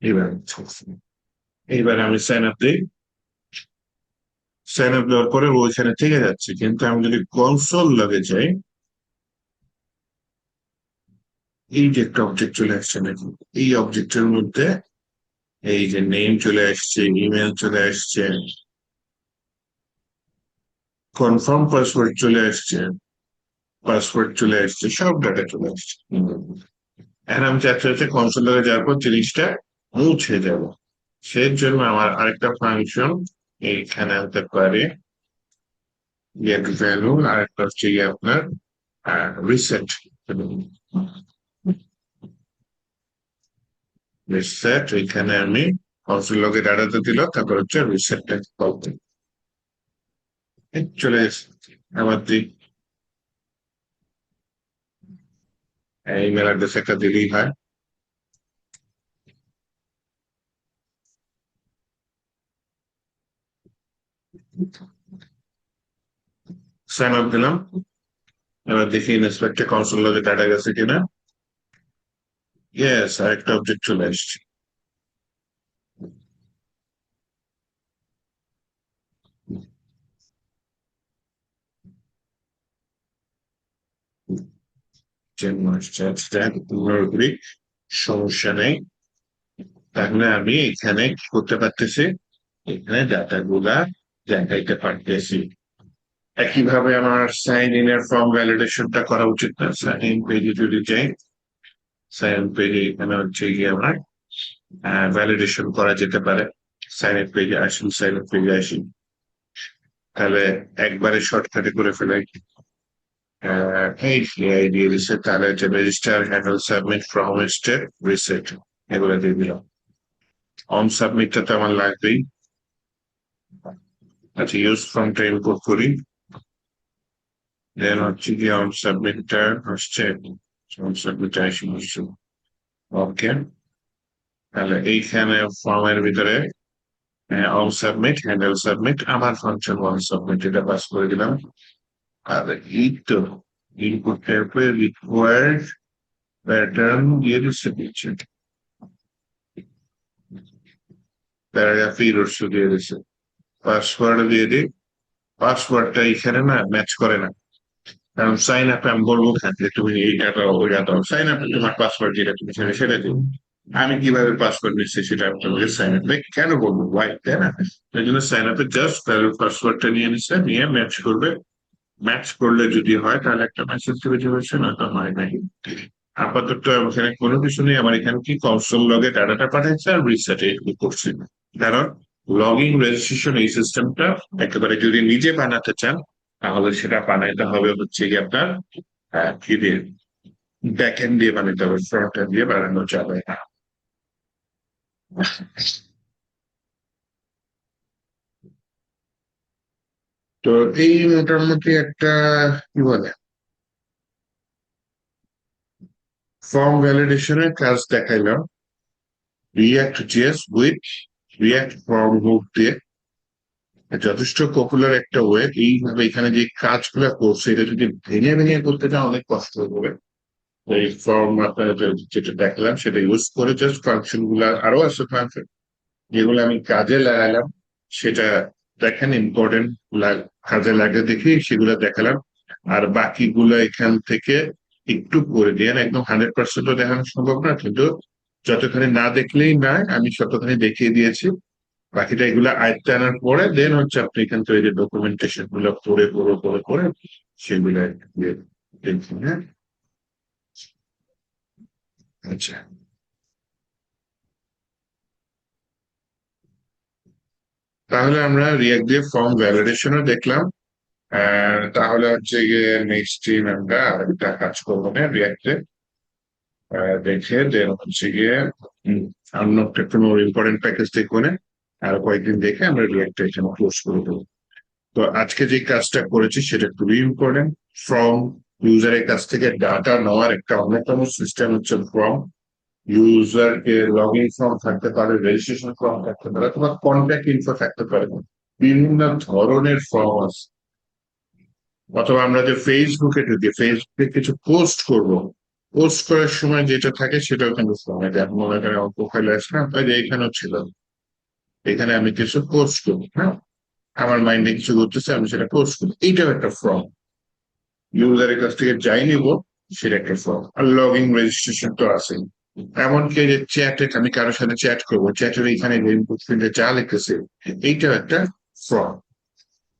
Speaker 1: এবার এইবার আমি সাইন আপ দিই সাইন আপ দেওয়ার পরে ও ওইখানে থেকে যাচ্ছে কিন্তু আমি যদি কনসোল লগে যাই এই যে একটা অবজেক্ট চলে আসছে নাকি এই অবজেক্টের মধ্যে এই যে নেম চলে আসছে ইমেল চলে আসছে কনফার্ম পাসওয়ার্ড চলে আসছে পাসওয়ার্ড চলে আসছে সব ডাটা চলে আসছে এখন আমি চাচ্ছি হচ্ছে কনসোল লগে যাওয়ার পর জিনিসটা মুছে যাব সেই জন্য আমার আরেকটা ফাংশন এইখানে আনতে পারে গেট ভ্যালু আর একটা হচ্ছে গিয়ে আপনার রিসেট রিসেট এখানে আমি কনসোল লগে ডাটাতে দিল, তারপর হচ্ছে রিসেটটা কল দিই, চলে এসেছে। আবার দিই, ইমেল অ্যাড্রেস একটা দিলেই হয়। সাইন আপ দিলাম। এবার দেখি ইন্সপেক্টে কনসোল লগে ডাটা গেছে কিনা। ইয়েস, আরেকটা অবজেক্ট চলে আসছে। পুনরাবৃত্তি, সমস্যা নেই। তাহলে আমি এখানে কি করতে পারতেছি, এখানে ডাটা গুলা দেখাইতে পারতেছি। একইভাবে আমার সাইন ইন এর ফর্ম ভ্যালিডেশনটা করা উচিত না? সাইন ইন পেজে যদি যাই, সাইন ইন পেজে এখানে হচ্ছে গিয়ে আমার ভ্যালিডেশন করা যেতে পারে। সাইন ইন পেজে আসি, সাইন ইন পেজে আসি, তাহলে একবারে শর্টকাটে করে ফেলাই। এই এআই দিয়ে দিচ্ছে, তাহলে হচ্ছে register, handle, submit, from, step, reset, এগুলো দিয়ে দিলাম। অন সাবমিটটা তো আমার লাগবেই। আচ্ছা, ইউজ ফর্মটা ইম্পোর্ট করি, দেন হচ্ছে গিয়ে অন সাবমিটটা আসছে, অন সাবমিটটা আসি বসছে। ওকে, তাহলে এইখানে ফর্মের ভিতরে অন সাবমিট, হ্যান্ডেল, সাবমিট, আমার ফাংশন অন সাবমিট, এটা পাস করে দিলাম। আর এই তো ইনপুট টাইপে রিকোয়ার্ড প্যাটার্ন দিয়ে দিচ্ছে দিচ্ছে, প্যারাগ্রাফ ইরোর্স দিয়ে দিচ্ছে। পাসওয়ার্ড দিয়ে দিই, পাসওয়ার্ডটা এখানে না ম্যাচ করে না। কারণ সাইন আপে আমি বলবো যে তুমি এইটা দাও ওইটা দাও, সাইন আপে তোমার পাসওয়ার্ড যেটা তুমি সেটা সেটা দিও। আমি কিভাবে পাসওয়ার্ড নিচ্ছি সেটা আমি তোমাকে সাইন আপে কেন বলবো, ওয়াই, তাই না? তাই জন্য সাইন আপে জাস্ট পাসওয়ার্ডটা নিয়ে নিচ্ছে, নিয়ে ম্যাচ করবে। ম্যাচ করলে যদি হয় তাহলে একটা মেসেজ দিবে যে হয়েছে, নয়তো হয় নাই। আপাতত এখানে কোনো কিছু নেই, আমার এখানে কি কনসোল লগে ডাটাটা পাঠাচ্ছে আর রিসেট করছি। কারণ লগ ইন রেজিস্ট্রেশন এই সিস্টেমটা একেবারে যদি নিজে বানাতে চান, তাহলে সেটা বানাইতে হবে হচ্ছে কি আপনার কি দিয়ে, ব্যাক এন্ড দিয়ে বানাইতে হবে, ফ্রন্ট এন্ড দিয়ে বানানো যাবে না। তো এই মোটামুটি একটা কি বলে ফর্ম ভ্যালিডেশনের কাজ দেখাইলাম react JS with react form hook দিয়ে। যথেষ্ট পপুলার একটা ওয়েব। এইভাবে এখানে যে কাজগুলো করছে এটা যদি ভেঙে ভেঙে করতে চান অনেক কষ্ট হবে। এই ফর্ম আপনার যেটা দেখলাম সেটা ইউজ করে জাস্ট ফাংশন গুলা, আরো আছে ফাংশন যেগুলো আমি কাজে লাগালাম, সেটা দেখেন ইম্পর্টেন্ট কাজে লাগে দেখি সেগুলো দেখালাম। আর বাকিগুলো এখান থেকে একটু করে দিয়ে, একদম 100% দেখানো সম্ভব না, কিন্তু যতখানি না দেখলেই না, আমি ততখানি দেখিয়ে দিয়েছি। বাকিটা এগুলো আয়ত্তে আনার পরে দেন হচ্ছে আপনি এখান থেকে যে ডকুমেন্টেশন গুলো পড়ে পড়ে পড়ে পড়ে সেগুলো দেখুন। হ্যাঁ, আচ্ছা, তাহলে আমরা রিয়াক্ট দিয়ে ফর্ম ভ্যালিডেশনও দেখলাম। তাহলে হচ্ছে গিয়ে নেক্সট দিন আমরা আরেকটা কাজ করবো না রিয়াক্টে, দেখে দেন হচ্ছে গিয়ে অন্য একটা কোনো ইম্পর্টেন্ট প্যাকেজ দেখবো না, আর কয়েকদিন দেখে আমরা রিয়াক্টে এখানে ক্লোজ করে দেবো। তো আজকে যে কাজটা করেছি সেটা খুবই ইম্পর্টেন্ট। ফ্রম ইউজারের কাছ থেকে ডাটা নেওয়ার একটা অন্যতম সিস্টেম হচ্ছে from. User K log in form থাকতে পারে, রেজিস্ট্রেশন ফর্ম থাকতে পারে, অথবা কন্ট্যাক্ট ইনফো থাকতে পারে। বিভিন্ন ধরনের ফর্ম আছে। অথবা আমরা যে ফেসবুকে ঢুকি, ফেসবুকে কিছু পোস্ট করব, পোস্ট করার সময় যেটা থাকে সেটাও কিন্তু ফর্ম। এটা এখন মনে করেন আমার প্রোফাইলে আসে না, তাই যে এখানেও ছিল, এখানে আমি কিছু পোস্ট করবো, হ্যাঁ, আমার মাইন্ডে কিছু করতেছে আমি সেটা পোস্ট করি, এইটাও একটা ফর্ম। ইউজারের কাছ থেকে যাই নিব সেটা একটা ফর্ম। আর লগ ইন রেজিস্ট্রেশন তো আছেই। এমনকি যে চ্যাটে আমি কারোর সাথে চ্যাট করবো, চ্যাটের এখানে ইনপুট ফিল্ডে যা লিখতেছে এইটাও একটা ফর্ম।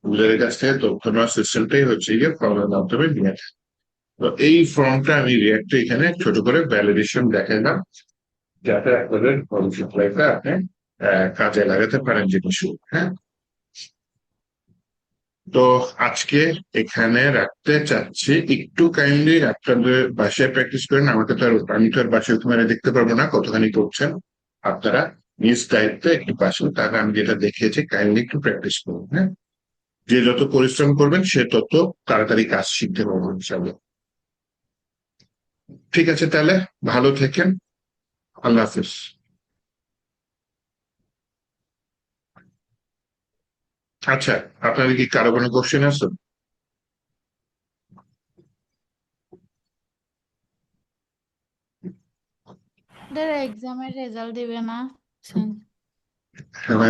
Speaker 1: ইউজারের কাছ থেকে তথ্য নেওয়ার সিস্টেমটাই হচ্ছে গিয়ে ফর্মের মাধ্যমে নিয়ে আসে। তো এই ফর্মটা আমি রিয়াক্টে এখানে ছোট করে ভ্যালিডেশন দেখালাম, যাতে আপনাদের ভবিষ্যৎ লাইফে আপনি কাজে লাগাতে পারেন জিনিস। হ্যাঁ, তো আজকে এখানে রাখতে চাচ্ছি, একটু কাইন্ডলি আপনাদের বাসায় প্র্যাকটিস করেন। আমাকে তো আর, আমি তো আর বাসায় তোমার দেখতে পারবো না কতখানি করছেন। আপনারা নিজ দায়িত্বে একটু পাশেন, তাহলে আমি যেটা দেখিয়েছি কাইন্ডলি একটু প্র্যাকটিস করুন। হ্যাঁ, যে যত পরিশ্রম করবেন সে তত তাড়াতাড়ি কাজ শিখতে পারবেন ইনশাআল্লাহ। ঠিক আছে তাহলে, ভালো থেকেন। আল্লাহ হাফিজ। আচ্ছা, আপনার কি কারো কোনো কোশ্চেন আছে?
Speaker 2: ওদের এক্সামের রেজাল্ট দিবে না?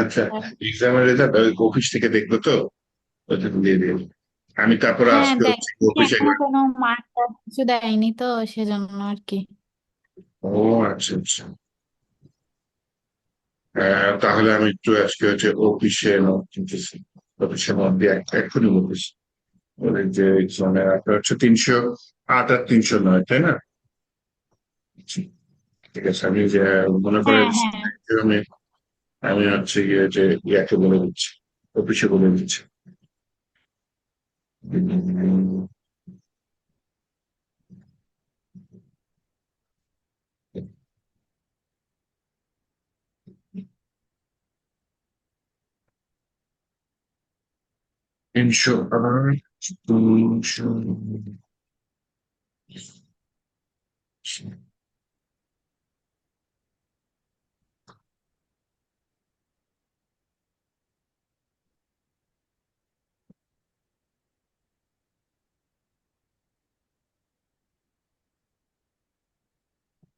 Speaker 1: আচ্ছা, এক্সামের রেজাল্ট অফিস থেকে দেখবো তো, ওটা দিয়ে দিন। আমি তারপরে
Speaker 2: হ্যাঁ
Speaker 1: আজকে
Speaker 2: দেখ,
Speaker 1: হচ্ছে অফিসে
Speaker 2: এখনো
Speaker 1: একবার।
Speaker 2: কোনো মার্ক কিছু দেয়নি তো, সেজন্য আর কি।
Speaker 1: ও আচ্ছা আচ্ছা। তাহলে আমি একটু আজকে হচ্ছে অফিসে নোট নিতেছি। অফিসে নোট দিয়ে এক্ষুনি অফিস, ওদের যে এক্সামে আপনার হচ্ছে 308 আর 309, তাই না? ঠিক আছে, আমি যে মনে করে
Speaker 2: হ্যাঁ হ্যাঁ।
Speaker 1: আমি আমি হচ্ছে গিয়ে যে ইয়াকে বলে দিচ্ছি, অফিসে বলে দিচ্ছি। তিনশো আট, 300।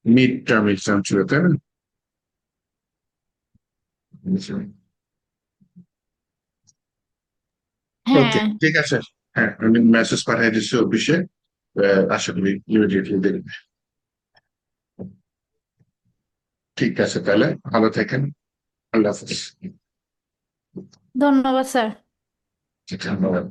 Speaker 1: মিড টার্ম এক্সাম ছিল, তাই না? ওকে,
Speaker 2: হ্যাঁ,
Speaker 1: ঠিক আছে। হ্যাঁ, আমি মেসেজ পাঠিয়ে দিচ্ছি অফিসে। আশা করি ইমিডিয়েটলি দেখবে। ঠিক আছে তাহলে, ভালো থাকেন। আল্লাহ হাফিজ।
Speaker 2: ধন্যবাদ স্যার।
Speaker 1: ধন্যবাদ।